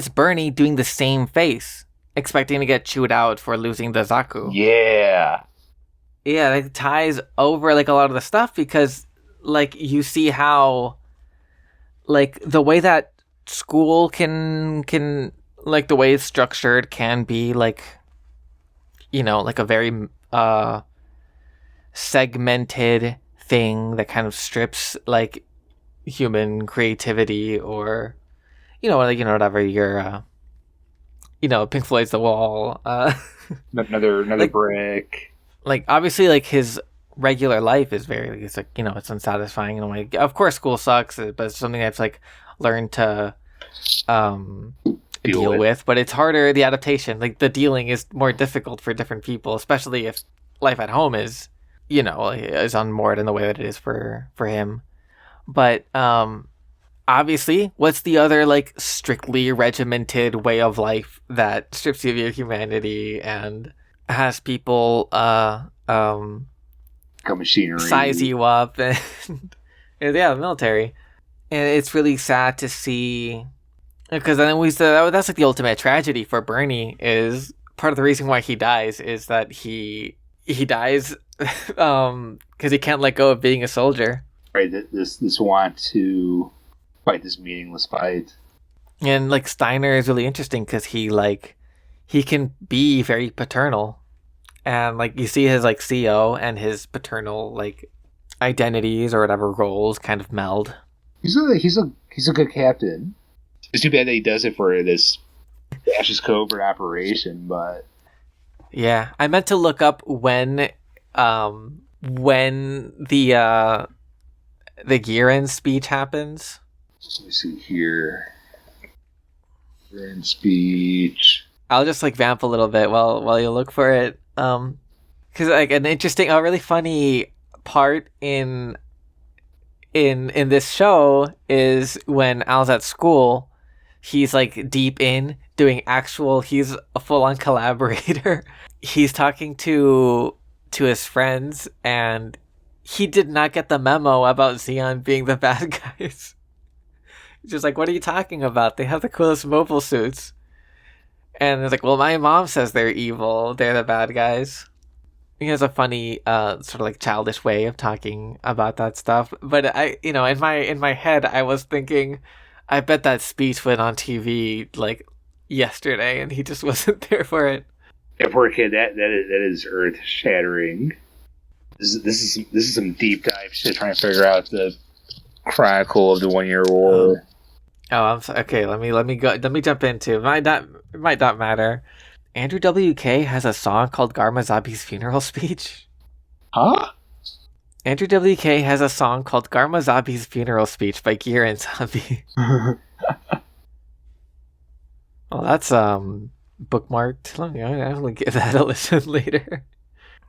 Bernie doing the same face, expecting to get chewed out for losing the Zaku. Yeah. Yeah, it ties over like a lot of the stuff because like you see how like the way that school can like the way it's structured can be like like a very segmented thing that kind of strips like human creativity or whatever your Pink Floyd's The Wall Another like, brick. Like obviously like his regular life is very it's like it's unsatisfying in a way. Of course school sucks, but it's something I've like learned to deal with, but it's harder. The adaptation, like the dealing, is more difficult for different people, especially if life at home is is unmoored in the way that it is for him. But obviously, what's the other like strictly regimented way of life that strips you of your humanity and has people machinery size you up and yeah, the military. And it's really sad to see because then that's like the ultimate tragedy for Bernie. Is part of the reason why he dies is that he dies because he can't let go of being a soldier. Right, this want to fight this meaningless fight. And like Steiner is really interesting because he can be very paternal, and like you see his like CO and his paternal like identities or whatever roles kind of meld. He's a good captain. It's too bad that he does it for this Ash's covert operation, but yeah, I meant to look up when the Giran speech happens. Let me see here. Giran speech. I'll just like vamp a little bit while you look for it. Because like a really funny part in this show is when Al's at school. He's like deep in doing he's a full-on collaborator. He's talking to his friends, and he did not get the memo about Zeon being the bad guys. He's just like, what are you talking about? They have the coolest mobile suits. And it's like, well, my mom says they're evil. They're the bad guys. He has a funny, sort of like childish way of talking about that stuff. But in my head, I was thinking, I bet that speech went on TV like yesterday, and he just wasn't there for it. Yeah, poor kid. That is earth shattering. This is some deep dive shit trying to figure out the chronicle of the 1 Year War. Oh, I'm sorry. Okay. Let me go. Let me jump into it. Might not matter. Andrew WK has a song called Garmazabi's Funeral Speech. Huh? Andrew WK has a song called Garmazabi's Funeral Speech by Giran Zabi. Well, that's bookmarked. I'll give that a listen later.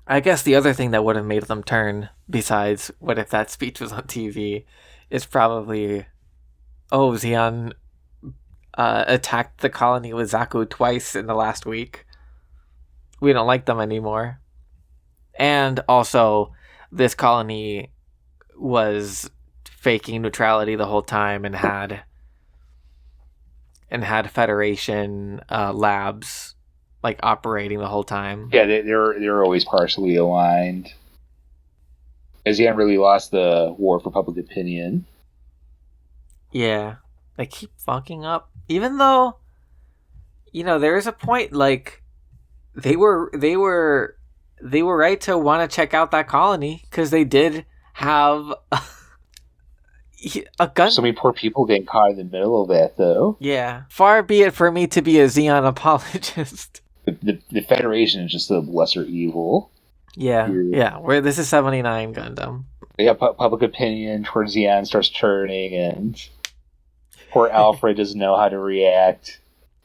I guess the other thing that would have made them turn, besides what if that speech was on TV, is probably, Zeon attacked the colony with Zaku twice in the last week. We don't like them anymore. And also, this colony was faking neutrality the whole time and had Federation labs like operating the whole time. Yeah, they're always partially aligned. As he hadn't really lost the war for public opinion. Yeah, they keep fucking up. Even though, there is a point like they were right to want to check out that colony because they did have a gun. So many poor people getting caught in the middle of that, though. Yeah, far be it for me to be a Zeon apologist. The Federation is just a lesser evil. Yeah. Where this is 79 Gundam. Yeah, public opinion towards Zeon starts turning, and poor Alfred doesn't know how to react.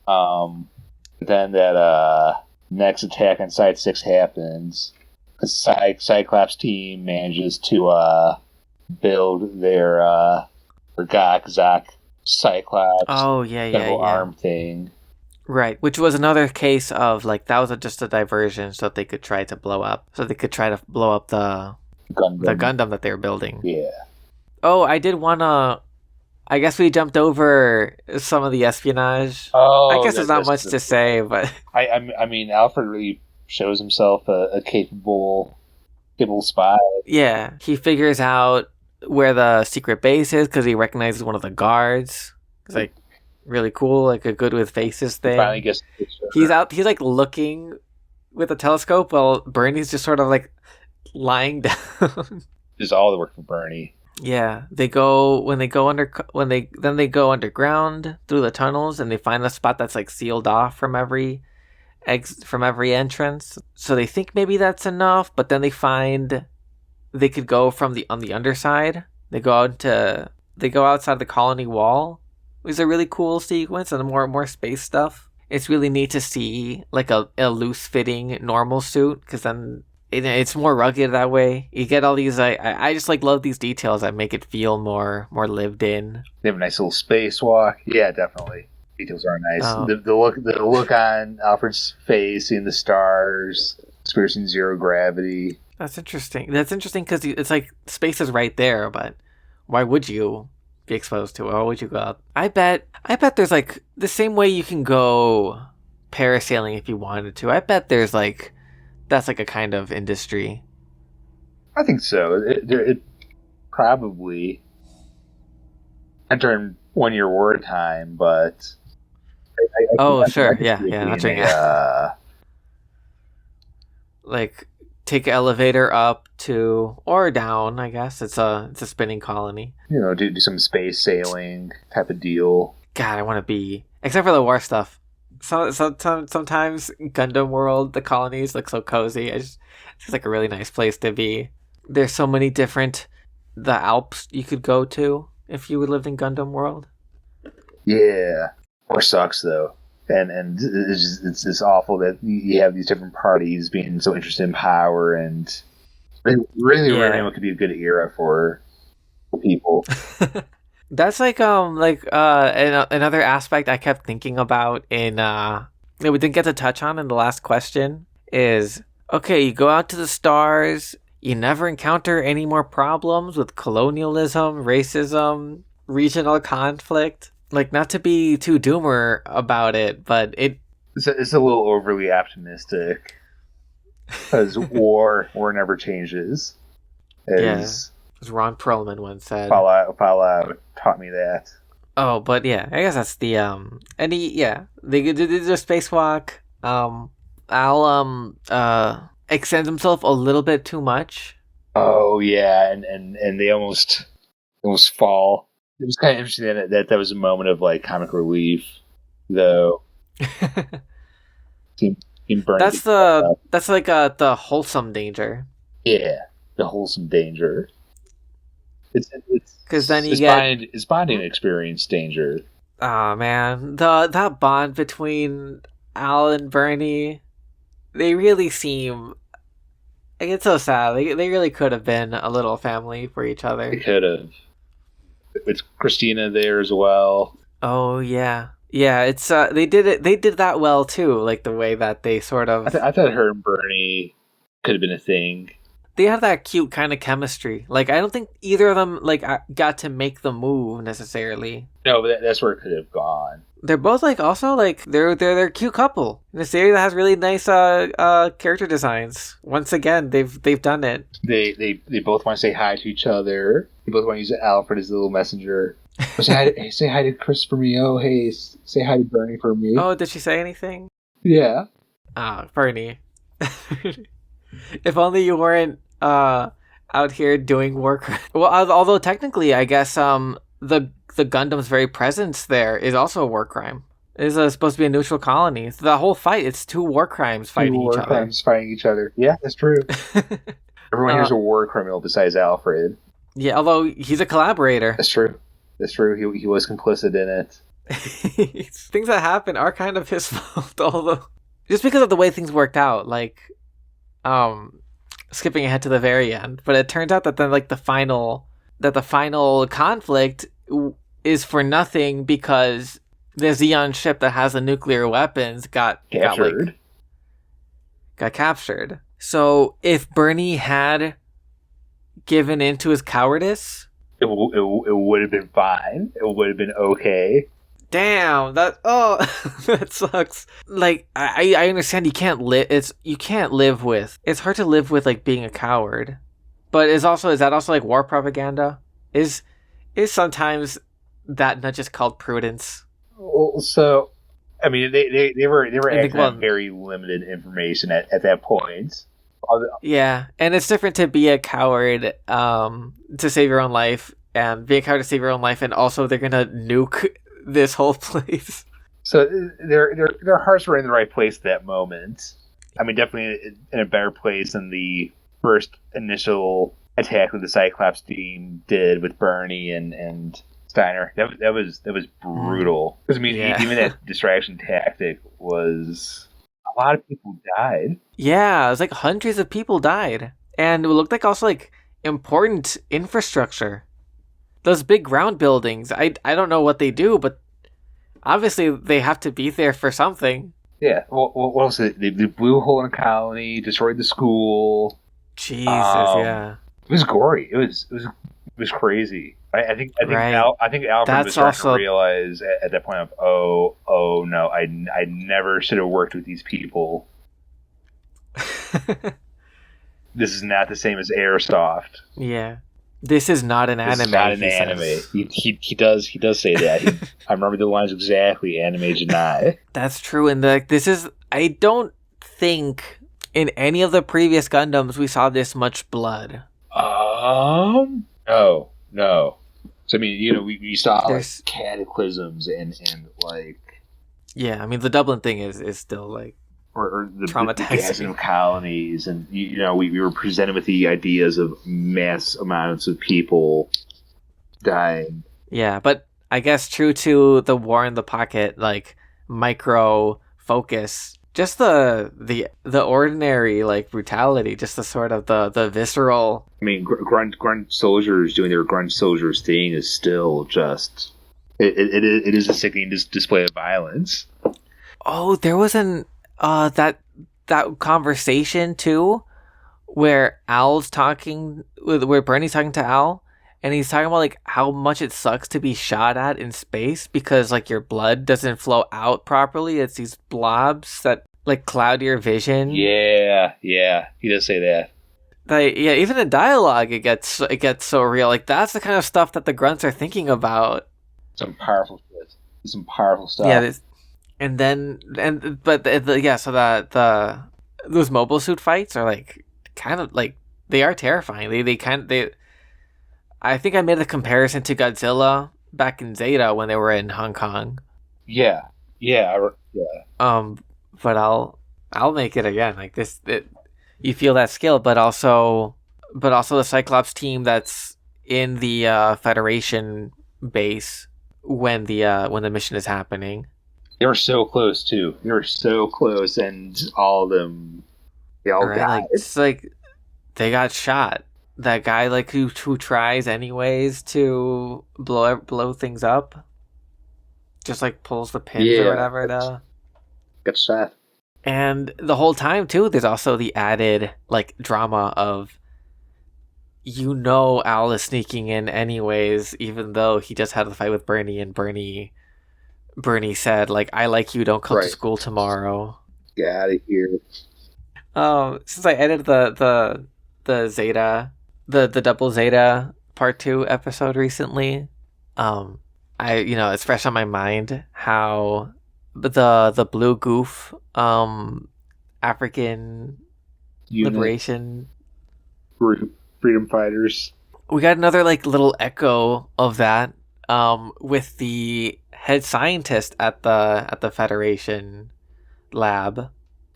Then that next attack on Side 6 happens. The Cyclops team manages to build their Gok Zok Cyclops double arm thing. Right, which was another case of like that was just a diversion so that they could try to blow up, the Gundam. Gundam that they were building. Yeah. Oh, I did wanna. I guess we jumped over some of the espionage. I Oh, guess there's not much to say, but I mean, Alfred really shows himself a capable spy. yeah, he figures out where the secret base is because he recognizes one of the guards. It's like really cool, like a good with faces thing. Finally gets the picture. He's like looking with a telescope while Bernie's just sort of like lying down. Is all the work for Bernie. Yeah, they go underground through the tunnels and they find a spot that's like sealed off from every entrance. So they think maybe that's enough, but then they find they could go from on the underside. They go outside the colony wall. It was a really cool sequence and more space stuff. It's really neat to see like a loose fitting normal suit because then it's more rugged that way. You get all these. I just like love these details that make it feel more lived in. They have a nice little spacewalk. Yeah, definitely. Details are nice. Oh. The look on Alfred's face, seeing the stars, experiencing zero gravity. That's interesting. That's interesting because it's like space is right there, but why would you be exposed to it? Why would you go out? I bet there's like the same way you can go parasailing if you wanted to. I bet there's like that's like a kind of industry. I think so. It probably not during 1 year wartime, but sure, yeah. Not during like take an elevator up to or down. I guess it's a spinning colony. Do some space sailing type of deal. God, I want to be except for the war stuff. Sometimes Gundam World, the colonies look so cozy. It's just like a really nice place to be. There's so many different the Alps you could go to if you lived in Gundam World. Yeah, or sucks though, and it's just awful that you have these different parties being so interested in power, and really could be a good era for people. That's like another aspect I kept thinking about in that we didn't get to touch on in the last question is okay, you go out to the stars, you never encounter any more problems with colonialism, racism, regional conflict. Like, not to be too doomer about it, but it's a little overly optimistic because war never changes. As Ron Perlman once said. Fallout taught me that. Oh, but yeah, I guess that's the they did the spacewalk. Al extends himself a little bit too much. Oh yeah, and they almost fall. It was kind of interesting that was a moment of like comic relief, though. Team that's like the wholesome danger. Yeah, the wholesome danger. It's because then it's bonding experience danger. Oh man, that bond between Al and Bernie, they really seem. Like, it's so sad. They really could have been a little family for each other. They could have. It's Christina there as well. Oh yeah. It's they did it. They did that well too. Like the way that they sort of. I thought her and Bernie could have been a thing. They have that cute kind of chemistry. Like I don't think either of them like got to make the move necessarily. No, but that's where it could have gone. They're both like also like they're a cute couple in a series that has really nice character designs. Once again, they've done it. They both want to say hi to each other. They both want to use Alfred as a little messenger. Say hi to Chris for me. Oh, hey, say hi to Bernie for me. Oh, did she say anything? Yeah. Ah, Bernie. If only you weren't out here doing work. Well, although technically, I guess the Gundam's very presence there is also a war crime. It is supposed to be a neutral colony. So the whole fight, it's two war crimes fighting each other. Yeah, that's true. Everyone here's a war criminal besides Alfred. Yeah, although he's a collaborator. That's true. He was complicit in it. Things that happen are kind of his fault, although just because of the way things worked out, like skipping ahead to the very end. But it turns out that then like the final conflict is for nothing because the Xeon ship that has the nuclear weapons Captured. got captured. So if Bernie had given in to his cowardice, it would have been fine. It would have been okay. damn, that that sucks. Like I understand you can't live with. It's hard to live with like being a coward. But is that also like war propaganda? Is sometimes that not just called prudence? Well, so I mean, they were acting on very limited information at that point. Yeah, and it's different to be a coward to save your own life, and be a coward to save your own life, and also they're gonna nuke this whole place. So their hearts were in the right place at that moment. I mean, definitely in a better place than the first initial attack that the Cyclops team did with Bernie and Steiner. That was brutal. Because I mean, even that distraction tactic was, a lot of people died. Yeah, it was like hundreds of people died, and it looked like also like important infrastructure. Those big ground buildings. I don't know what they do, but obviously they have to be there for something. Yeah. Well, what else? They blew a hole in a colony, destroyed the school. Jesus, yeah. It was gory. It was crazy. I think right. Alfred was starting to realize at that point of oh no, I never should have worked with these people. This is not the same as Airsoft. Yeah. This is not an anime. This is not an anime. He does say that. I remember the lines exactly. Anime Janai. That's true. And I don't think in any of the previous Gundams we saw this much blood. No. So I mean, we saw like cataclysms and like. Yeah, I mean the Dublin thing is still like. Or the traumatizing of colonies, and we were presented with the ideas of mass amounts of people dying. Yeah, but I guess true to the War in the Pocket, like micro focus, just the ordinary like brutality, just the sort of the visceral. I mean, grunt soldiers doing their grunt soldiers thing is still just it is a sickening display of violence. Oh, there was that conversation too, where Bernie's talking to Al, and he's talking about like how much it sucks to be shot at in space because like your blood doesn't flow out properly. It's these blobs that like cloud your vision. Yeah, he does say that. Like, yeah, even in dialogue, it gets so real. Like that's the kind of stuff that the grunts are thinking about. Some powerful shit. Some powerful stuff. Yeah. So those mobile suit fights are like kind of like they are terrifying. I think I made a comparison to Godzilla back in Zeta when they were in Hong Kong. Yeah. But I'll make it again. Like this, you feel that skill, but also the Cyclops team that's in the Federation base when the mission is happening. They were so close too. They were so close, and all of them, they all died. Like, it's like they got shot. That guy, like who tries anyways to blow things up, just like pulls the pins or whatever. Got shot. And the whole time too, there's also the added like drama of, Al is sneaking in anyways, even though he just had the fight with Bernie, and Bernie said, like, I like you, don't come to school tomorrow. Get out of here. Since I edited the Zeta, the Double Zeta Part 2 episode recently, it's fresh on my mind how the Blue Goof, African liberation freedom fighters. We got another, like, little echo of that, with the head scientist at the Federation lab.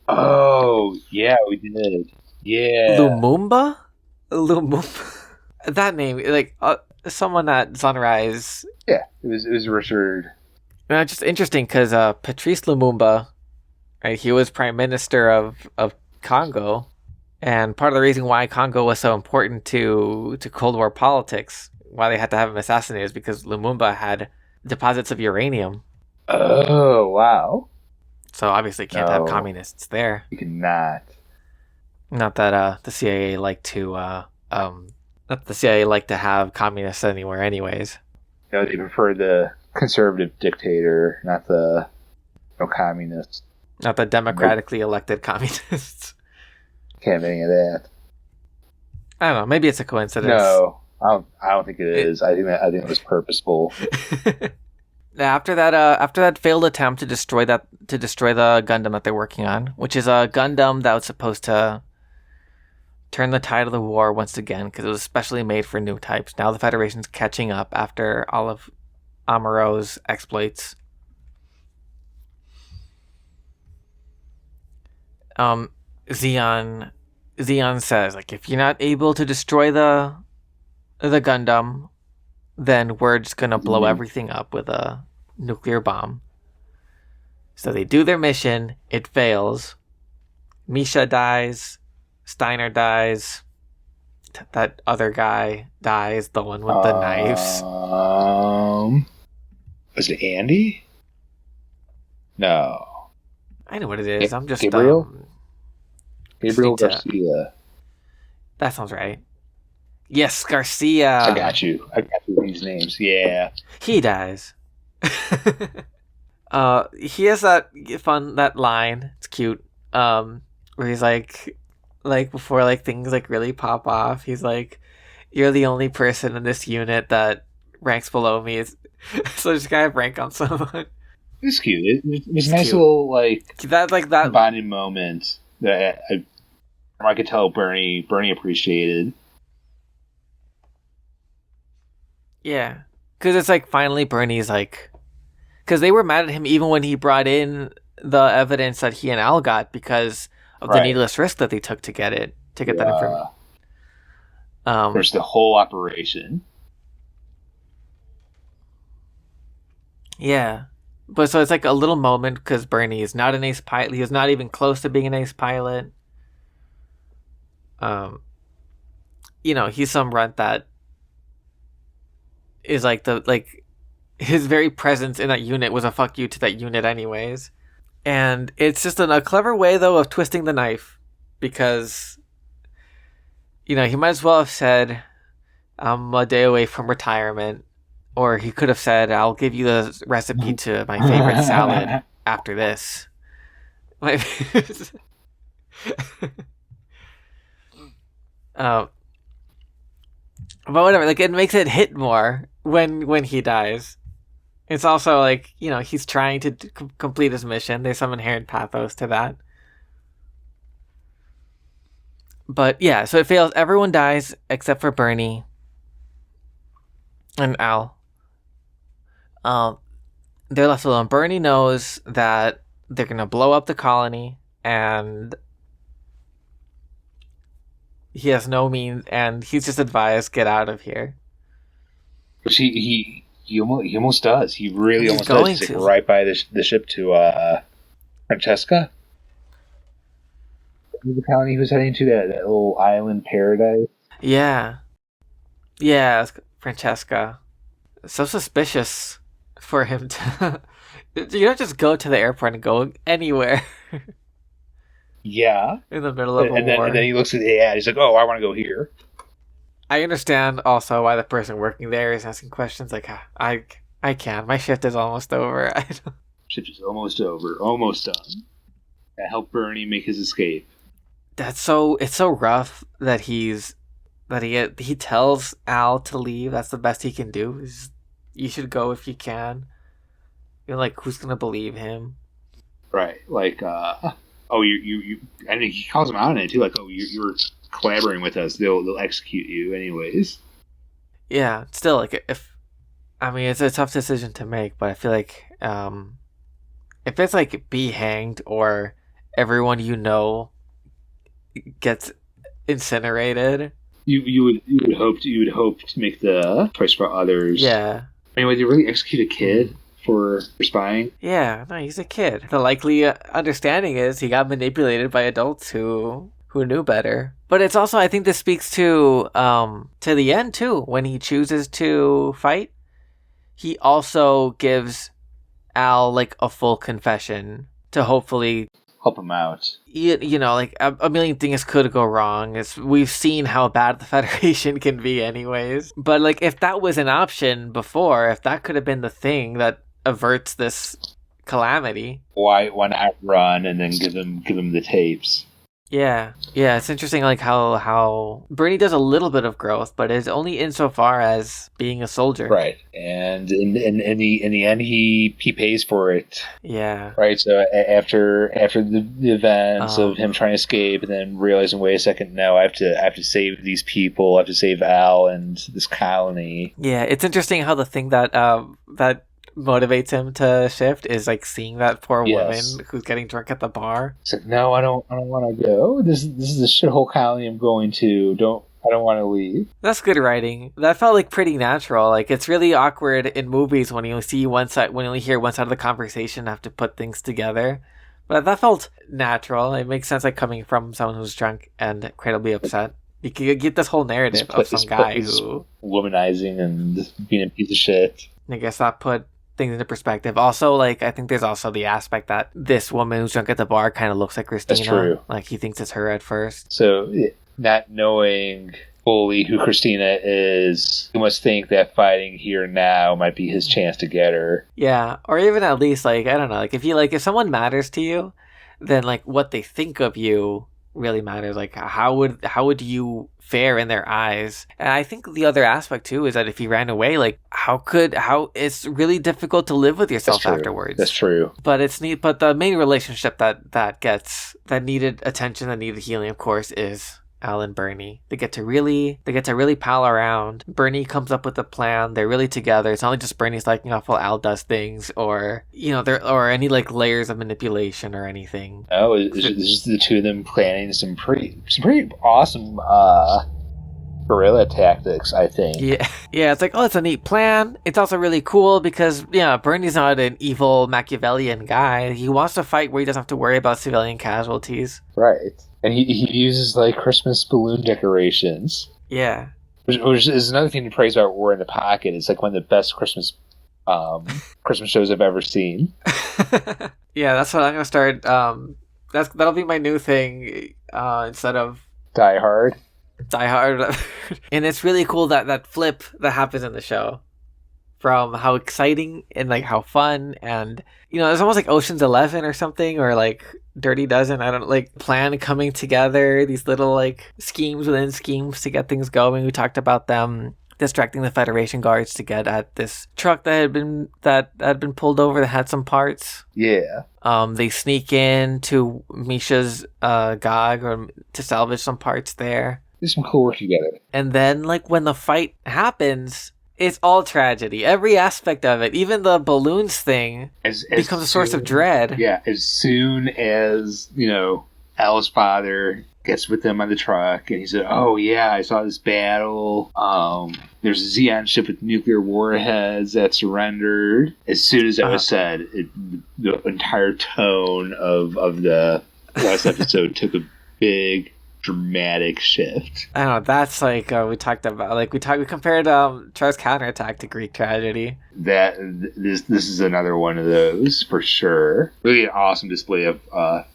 Oh, yeah, we did. Yeah. Lumumba? That name, like, someone at Sunrise. Yeah, it was Richard. Just interesting because Patrice Lumumba, right? He was Prime Minister of Congo, and part of the reason why Congo was so important to Cold War politics, why they had to have him assassinated, is because Lumumba had deposits of uranium. Oh, wow. So obviously can't have communists there. You cannot. Not that the CIA like to not the CIA like to have communists anywhere anyways. They prefer the conservative dictator, not the communist. Not the democratically elected communists. Can't have any of that. I don't know. Maybe it's a coincidence. No, I don't think it is. I think it was purposeful. After that failed attempt to destroy the Gundam that they're working on, which is a Gundam that was supposed to turn the tide of the war once again because it was specially made for new types. Now the Federation's catching up after all of Amuro's exploits. Zeon says, like, if you're not able to destroy the Gundam, then we're just gonna blow everything up with a nuclear bomb. So they do their mission, it fails. Misha dies, Steiner dies, that other guy dies, the one with the knives. Was it Andy? No. I know what it is. I'm just Gabriel Garcia. That sounds right. Yes, Garcia. I got you with these names. Yeah. He dies. He has that line. It's cute. Where he's like before like things like really pop off, he's like, "You're the only person in this unit that ranks below me." So just gotta rank on someone. It's cute. It's a nice cute little that bonding moment that I could tell Bernie appreciated. Yeah, because it's like finally Bernie's like, because they were mad at him even when he brought in the evidence that he and Al got because of the needless risk that they took to get that information. There's the whole operation. Yeah, but so it's like a little moment because Bernie is not an ace pilot. He is not even close to being an ace pilot. He's some runt that is his very presence in that unit was a fuck you to that unit anyways. And it's just a clever way though of twisting the knife because he might as well have said, "I'm a day away from retirement," or he could have said, "I'll give you the recipe to my favorite salad after this." But whatever, like it makes it hit more when he dies. It's also like, he's trying to complete his mission. There's some inherent pathos to that. But yeah, so it fails. Everyone dies except for Bernie and Al. They're left alone. Bernie knows that they're gonna blow up the colony, and he has no means, and he's just advised, get out of here. Which he almost does. He really almost does. He's right by the ship to Francesca. The colony he was heading to, that little island paradise. Yeah, Francesca. So suspicious for him to. You don't just go to the airport and go anywhere. Yeah. In the middle of a war. And then he looks at the ad. He's like, "Oh, I want to go here." I understand also why the person working there is asking questions like, I can't. My shift is almost over. Shift is almost over. Almost done. That helped Bernie make his escape. It's so rough that he tells Al to leave. That's the best he can do. You should go if you can. You're like, who's gonna believe him? Right. Like, you I think he calls him out on it too. Like, you're collaborating with us. They'll execute you anyways. Yeah. Still, like, it's a tough decision to make, but I feel like if it's like be hanged or everyone gets incinerated, you would hope to make the choice for others. Yeah. Anyway, they really execute a kid for spying. Yeah, no, he's a kid. The likely understanding is he got manipulated by adults who knew better. But it's also, I think this speaks to the end too. When he chooses to fight, he also gives Al like a full confession to hopefully help him out. You know, like a million things could go wrong. We've seen how bad the Federation can be anyways. But like if that was an option before, if that could have been the thing that averts this calamity. Why not run and then give him the tapes? Yeah, it's interesting, like how Bernie does a little bit of growth, but it's only insofar as being a soldier, right? And in the end, he pays for it. Yeah, right. So after the events of him trying to escape, and then realizing, wait a second, no, I have to save these people. I have to save Al and this colony. Yeah, it's interesting how the thing that motivates him to shift is like seeing that poor woman who's getting drunk at the bar. It's like, no, I don't want to go. This is the shithole colony I'm going to. I don't want to leave. That's good writing. That felt like pretty natural. Like it's really awkward in movies when you only hear one side of the conversation and have to put things together. But that felt natural. It makes sense, like coming from someone who's drunk and incredibly upset. You can get this whole narrative of some guy who womanizing and being a piece of shit. I guess that put things into perspective. Also, like I think there's also the aspect that this woman who's drunk at the bar kind of looks like Christina. That's true. Like he thinks it's her at first. So not knowing fully who Christina is, he must think that fighting here now might be his chance to get her. Yeah, or even at least like I don't know, like if someone matters to you, then like what they think of you really matters. Like how would you fare in their eyes? And I think the other aspect too is that if he ran away, like how it's really difficult to live with yourself afterwards. That's true. But it's neat. But the main relationship that needed attention, that needed healing, of course, is Al and Bernie. They get to really pal around. Bernie comes up with a plan. They're really together. It's not like just Bernie's liking off while Al does things, or or any like layers of manipulation or anything. Oh, it's just the two of them planning some pretty awesome guerrilla tactics, I think. Yeah. It's like, oh, it's a neat plan. It's also really cool because Bernie's not an evil Machiavellian guy. He wants to fight where he doesn't have to worry about civilian casualties. Right. And he uses like Christmas balloon decorations. Yeah. Which is another thing to praise about War in the Pocket. It's like one of the best Christmas shows I've ever seen. Yeah, that's what I'm gonna start. That'll be my new thing instead of Die Hard. And it's really cool that flip that happens in the show, from how exciting and like how fun, and it's almost like Ocean's 11 or something, or like Dirty Dozen. I don't like plan coming together, these little like schemes within schemes to get things going. We talked about them distracting the Federation guards to get at this truck that had been pulled over that had some parts. Yeah. They sneak in to Misha's GOG or to salvage some parts there. There's some cool work together. And then like when the fight happens, it's all tragedy. Every aspect of it, even the balloons thing, becomes a source of dread. Yeah, as soon as, Al's father gets with them on the truck, and he said, oh yeah, I saw this battle. There's a Xeon ship with nuclear warheads that surrendered. As soon as that was said, the entire tone of the last episode took a big dramatic shift. I don't know. That's like we talked about. Like we compared Char's counterattack to Greek tragedy. This is another one of those for sure. Really an awesome display of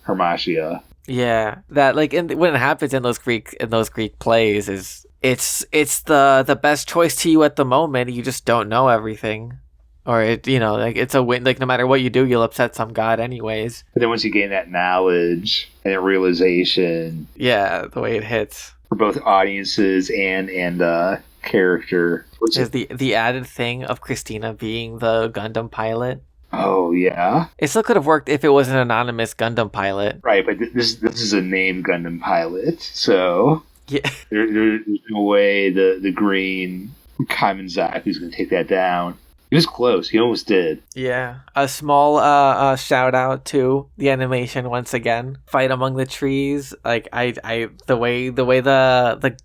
Hermatia. Yeah, that like when it happens in those Greek plays is it's the best choice to you at the moment. You just don't know everything. Or like it's a win. Like no matter what you do, you'll upset some god anyways. But then once you gain that knowledge and that realization, the way it hits for both audiences and character, is the added thing of Christina being the Gundam pilot. Oh yeah, it still could have worked if it was an anonymous Gundam pilot, right? But this is a named Gundam pilot, so there's no way the green Kaimanzak who's going to take that down. He was close. He almost did. Yeah. A small shout out to the animation once again. Fight among the trees. Like the way the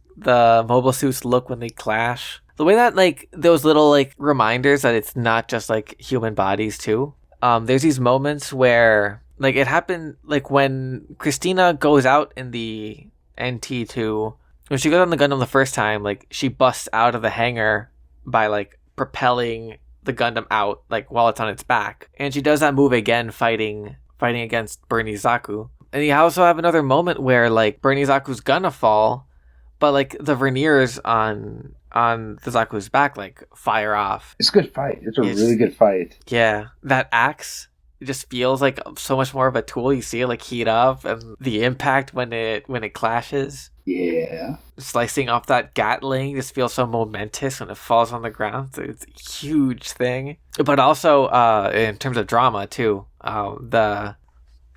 mobile suits look when they clash. The way that like those little like reminders that it's not just like human bodies too. There's these moments where like it happened like when Christina goes out in the NT2. When she goes on the Gundam the first time, like she busts out of the hangar by like propelling the Gundam out, like while it's on its back. And she does that move again, fighting against Bernie Zaku. And you also have another moment where like Bernie Zaku's gonna fall, but like the verniers on the Zaku's back like fire off. It's a good fight. It's a really good fight. Yeah, that axe, it just feels like so much more of a tool. You see it like heat up, and the impact when it clashes. Yeah. Slicing off that Gatling just feels so momentous when it falls on the ground. It's a huge thing. But also, in terms of drama too, I'm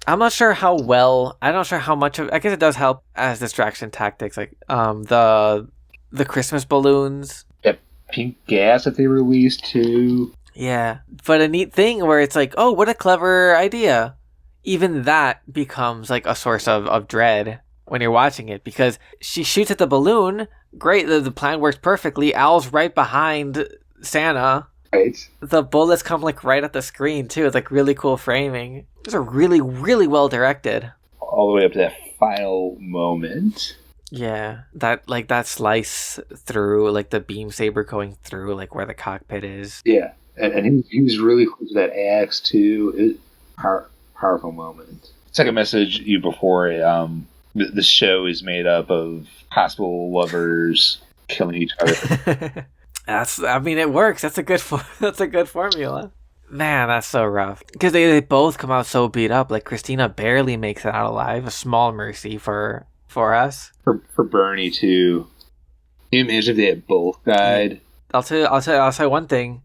not sure how much of, I guess it does help as distraction tactics, like the Christmas balloons. That pink gas that they released too. Yeah, but a neat thing where it's like, oh, what a clever idea. Even that becomes like a source of dread when you're watching it, because she shoots at the balloon. Great, the plan works perfectly. Al's right behind Santa. Right. The bullets come like right at the screen too. It's like really cool framing. These are really, really well directed. All the way up to that final moment. Yeah, that slice through, like the beam saber going through, like where the cockpit is. Yeah, and he was really close to that axe too. Powerful moment. It's like I messaged you before. The show is made up of possible lovers killing each other. It works. That's a good formula. Man, that's so rough. Because they both come out so beat up. Like Christina barely makes it out alive. A small mercy for us. For Bernie too. Can you imagine if they had both died? I'll say one thing.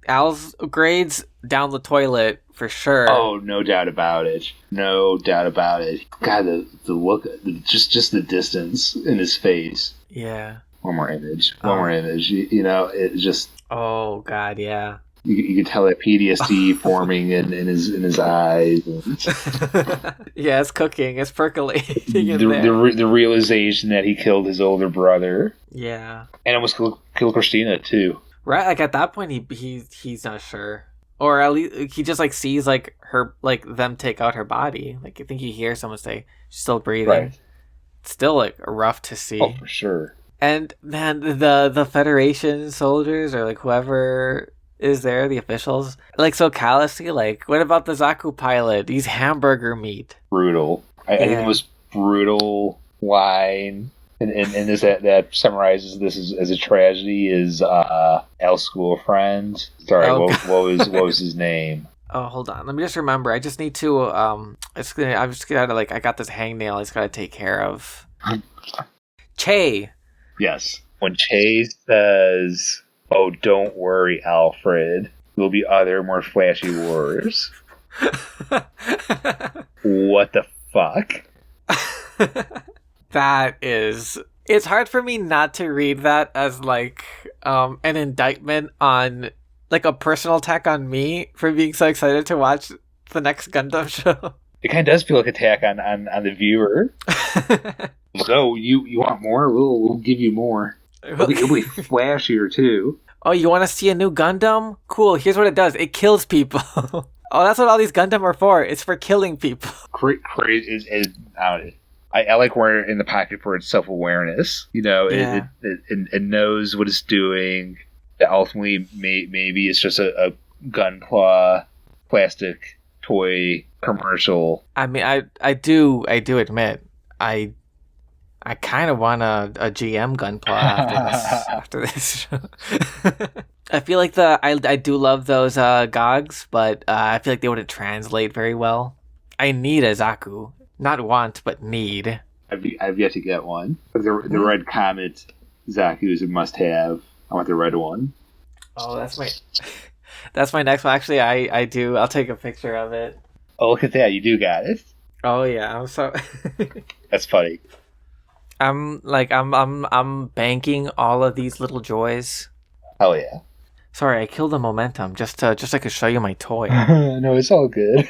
Al's grades down the toilet for sure. Oh, no doubt about it. No doubt about it. God, the look, just the distance in his face. Yeah. One more image. You know, it just. Oh God, yeah. You could tell that PTSD forming in his eyes. Yeah, it's cooking. It's percolating. The realization that he killed his older brother. Yeah. And almost killed Christina too. Right, like at that point he's not sure. Or at least he just like sees like her, like them take out her body. Like I think you hear someone say she's still breathing. Right. It's still like rough to see. Oh, for sure. And man, the Federation soldiers or like whoever is there, the officials, like so callously, like what about the Zaku pilot? He's hamburger meat. Brutal. I think the most brutal line and this that summarizes this as a tragedy is Al's school friend. Sorry, what was his name? Oh, hold on. Let me just remember. I just need to I'm just gotta like, I got this hangnail I just gotta take care of. Che. Yes. When Che says, "Oh, don't worry, Alfred. There'll be other more flashy wars." What the fuck? It's hard for me not to read that as like an indictment on like a personal attack on me for being so excited to watch the next Gundam show. It kind of does feel like an attack on the viewer. So you want more? We'll give you more. It'll be flashier too. Oh, you want to see a new Gundam? Cool. Here's what it does. It kills people. Oh, that's what all these Gundam are for. It's for killing people. Crazy. I like where in the pocket for its self-awareness. You know, it knows what it's doing. Ultimately, maybe it's just a Gunpla plastic toy commercial. I mean, I do admit, I kind of want a GM Gunpla after this show. I feel like I do love those Gogs, but I feel like they wouldn't translate very well. I need a Zaku. Not want, but need. I've yet to get one. The Red Comet Zaku is a must-have. I want the red one. Oh, that's my next one. Actually, I do. I'll take a picture of it. Oh, look at that! You do got it. Oh yeah, I'm so. That's funny. I'm banking all of these little joys. Oh yeah. Sorry, I killed the momentum just so I could show you my toy. No, it's all good.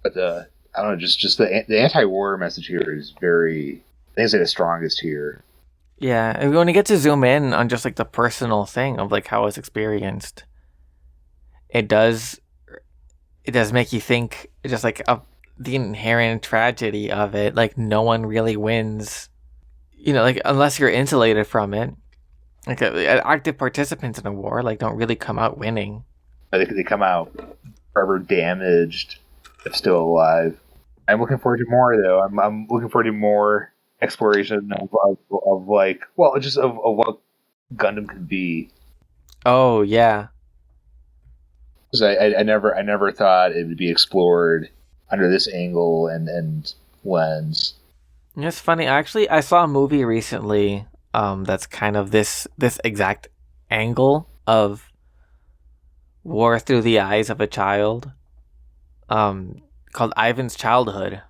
But I don't know, just the anti-war message here is very, I think it's like the strongest here. Yeah, and when you get to zoom in on just like the personal thing of like how it's experienced, it does make you think just like of the inherent tragedy of it. Like no one really wins, you know, like unless you're insulated from it. Like active participants in a war, like don't really come out winning. They come out forever damaged, if still alive. I'm looking forward to more, though. I'm looking forward to more exploration of like, well, just of what Gundam could be. Oh yeah, Because I never thought it would be explored under this angle and lens. it's funny. Actually, I saw a movie recently. That's kind of this exact angle of war through the eyes of a child. Called Ivan's Childhood.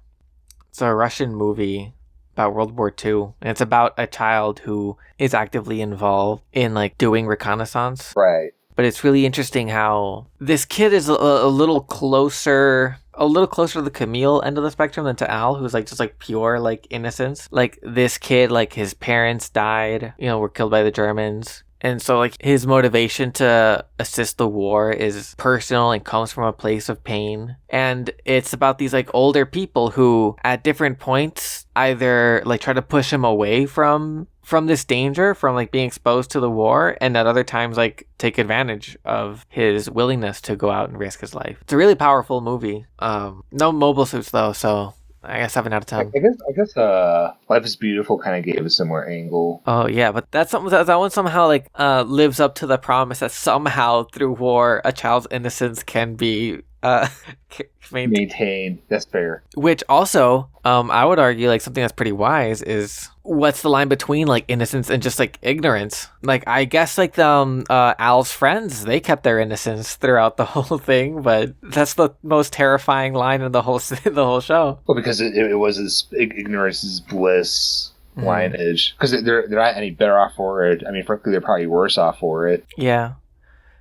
It's a Russian movie about World War II, and it's about a child who is actively involved in like doing reconnaissance. Right. But it's really interesting how this kid is a little closer to the Camille end of the spectrum than to Al, who's like just like pure like innocence. Like this kid, like his parents died, were killed by the Germans. And so like his motivation to assist the war is personal and comes from a place of pain. And it's about these like older people who at different points either like try to push him away from this danger, from like being exposed to the war, and at other times like take advantage of his willingness to go out and risk his life. It's a really powerful movie. No mobile suits though, so I guess 7 out of 10. I guess Life is Beautiful kind of gave a similar angle. Oh yeah, but that's something that one somehow like lives up to the promise that somehow through war a child's innocence can be maintained. That's fair. Which also, I would argue like something that's pretty wise is what's the line between like innocence and just like ignorance? Like I guess like the Al's friends, they kept their innocence throughout the whole thing, but that's the most terrifying line in the whole show. Well, because it was this ignorance is bliss lineage. Because they're not any better off for it. I mean, frankly, they're probably worse off for it. Yeah,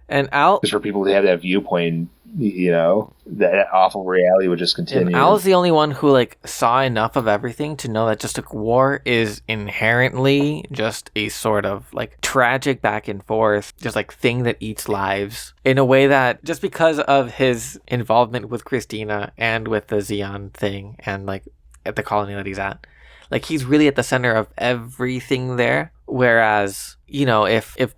and Al, just for people to have that viewpoint. That awful reality would just continue. And Al's the only one who like saw enough of everything to know that just like war is inherently just a sort of like tragic back and forth, just like thing that eats lives in a way that just because of his involvement with Christina and with the Xeon thing and like at the colony that he's at, like he's really at the center of everything there. Whereas, if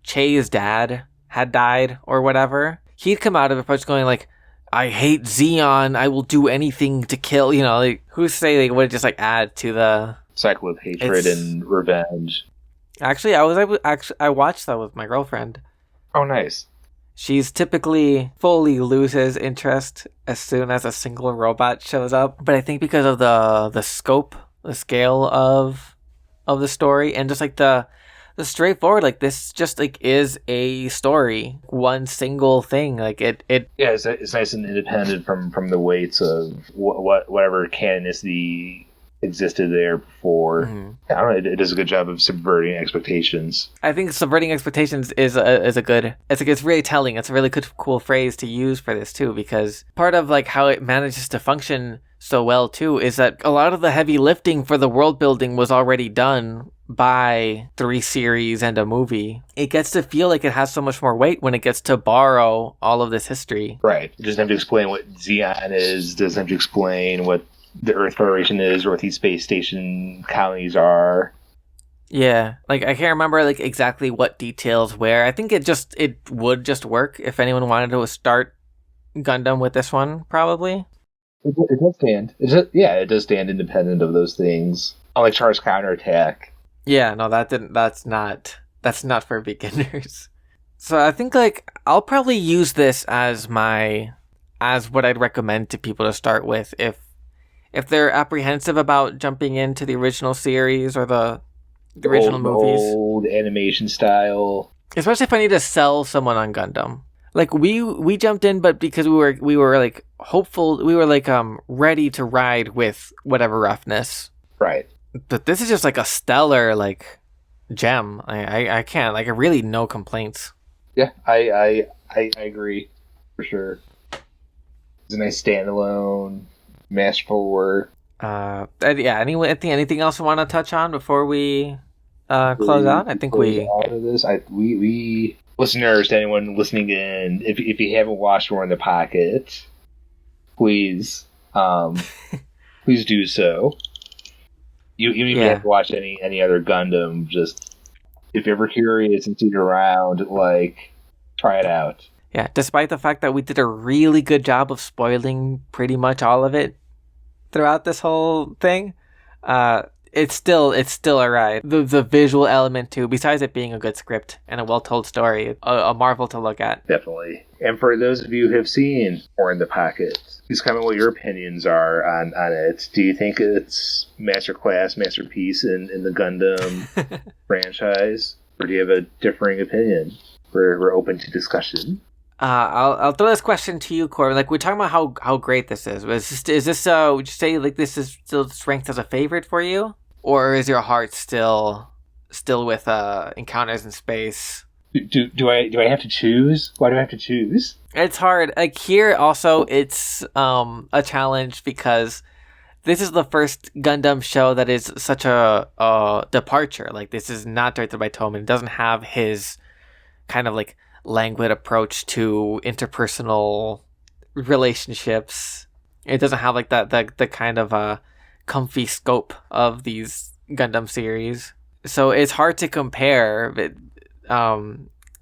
Che's dad had died or whatever, he'd come out of it just going like, I hate Xeon, I will do anything to kill, like, who's to say they would just like add to the cycle of hatred and revenge. Actually, I watched that with my girlfriend. Oh, nice. She's typically fully loses interest as soon as a single robot shows up, but I think because of the scope, the scale of the story, and just like the straightforward, like this just like is a story, one single thing, like it yeah, it's nice and independent from the weights of whatever canonicity existed there before. I don't know, it does a good job of subverting expectations. I think subverting expectations is a good, it's really telling. It's a really good cool phrase to use for this too, because part of like how it manages to function so well too is that a lot of the heavy lifting for the world building was already done by 3 series and a movie. It gets to feel like it has so much more weight when it gets to borrow all of this history. Right. It doesn't have to explain what Xeon is, doesn't have to explain what the Earth Federation is or what these space station colonies are. Yeah, like I can't remember like exactly what details where. I think it would just work if anyone wanted to start Gundam with this one, probably. It does stand. It does stand independent of those things. Unlike Char's Counterattack. Yeah, no, that's not for beginners. So I think like I'll probably use this as what I'd recommend to people to start with if they're apprehensive about jumping into the original series or the original movies. Old animation style. Especially if I need to sell someone on Gundam. Like we jumped in, but because we were like hopeful, we were like ready to ride with whatever roughness. Right. But this is just like a stellar like gem. I can't like really no complaints. Yeah, I agree for sure. It's a nice standalone, masterful work. Yeah. Anyway, anything else you want to touch on before we close out? I think we out of this. We listeners, to anyone listening in, if you haven't watched War in the Pocket, please please do so. You even if you haven't watched any other Gundam, just if you're ever curious and see it around, like, try it out. Yeah, despite the fact that we did a really good job of spoiling pretty much all of it throughout this whole thing, it's still a ride. The visual element too, besides it being a good script and a well told story, a marvel to look at. Definitely. And for those of you who have seen More in the Pocket, just comment what your opinions are on it. Do you think it's masterpiece in the Gundam franchise, or do you have a differing opinion? We're open to discussion. I'll throw this question to you, Corbin. Like, we're talking about how great this is. Is this would you say like this is still ranked as a favorite for you, or is your heart still with Encounters in Space? Do I have to choose? Why do I have to choose? It's hard. Like, here also, it's a challenge because this is the first Gundam show that is such a departure. Like, this is not directed by Tomino. It doesn't have his kind of like languid approach to interpersonal relationships. It doesn't have like the kind of comfy scope of these Gundam series. So it's hard to compare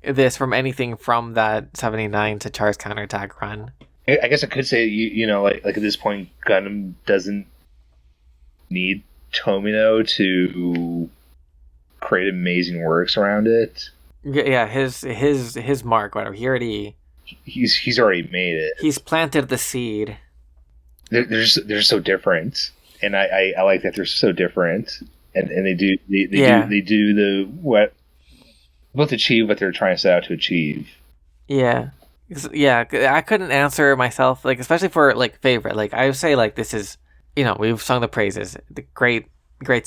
this from anything from that 79 to Char's Counterattack run. I guess I could say, you know, like at this point, Gundam doesn't need Tomino to create amazing works around it. Yeah, his mark, whatever. He's already made it. He's planted the seed. They're so different, and I like that they're so different, and they do the what both achieve what they're trying to set out to achieve. Yeah. I couldn't answer myself, like, especially for like favorite. Like, I would say like this is, you know, we've sung the praises. The great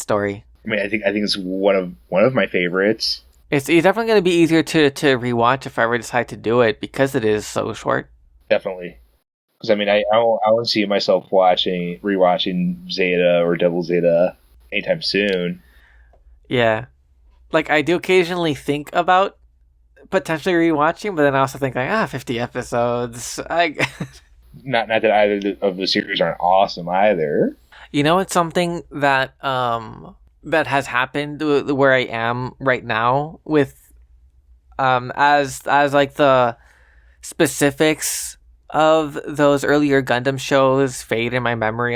story. I mean, I think it's one of my favorites. It's definitely going to be easier to rewatch if I ever decide to do it because it is so short. Definitely, because I mean, I won't see myself rewatching Zeta or Double Zeta anytime soon. Yeah, like I do occasionally think about potentially rewatching, but then I also think like 50 episodes. Not that either of the series aren't awesome either. You know, it's something that that has happened where I am right now with as like the specifics of those earlier Gundam shows fade in my memory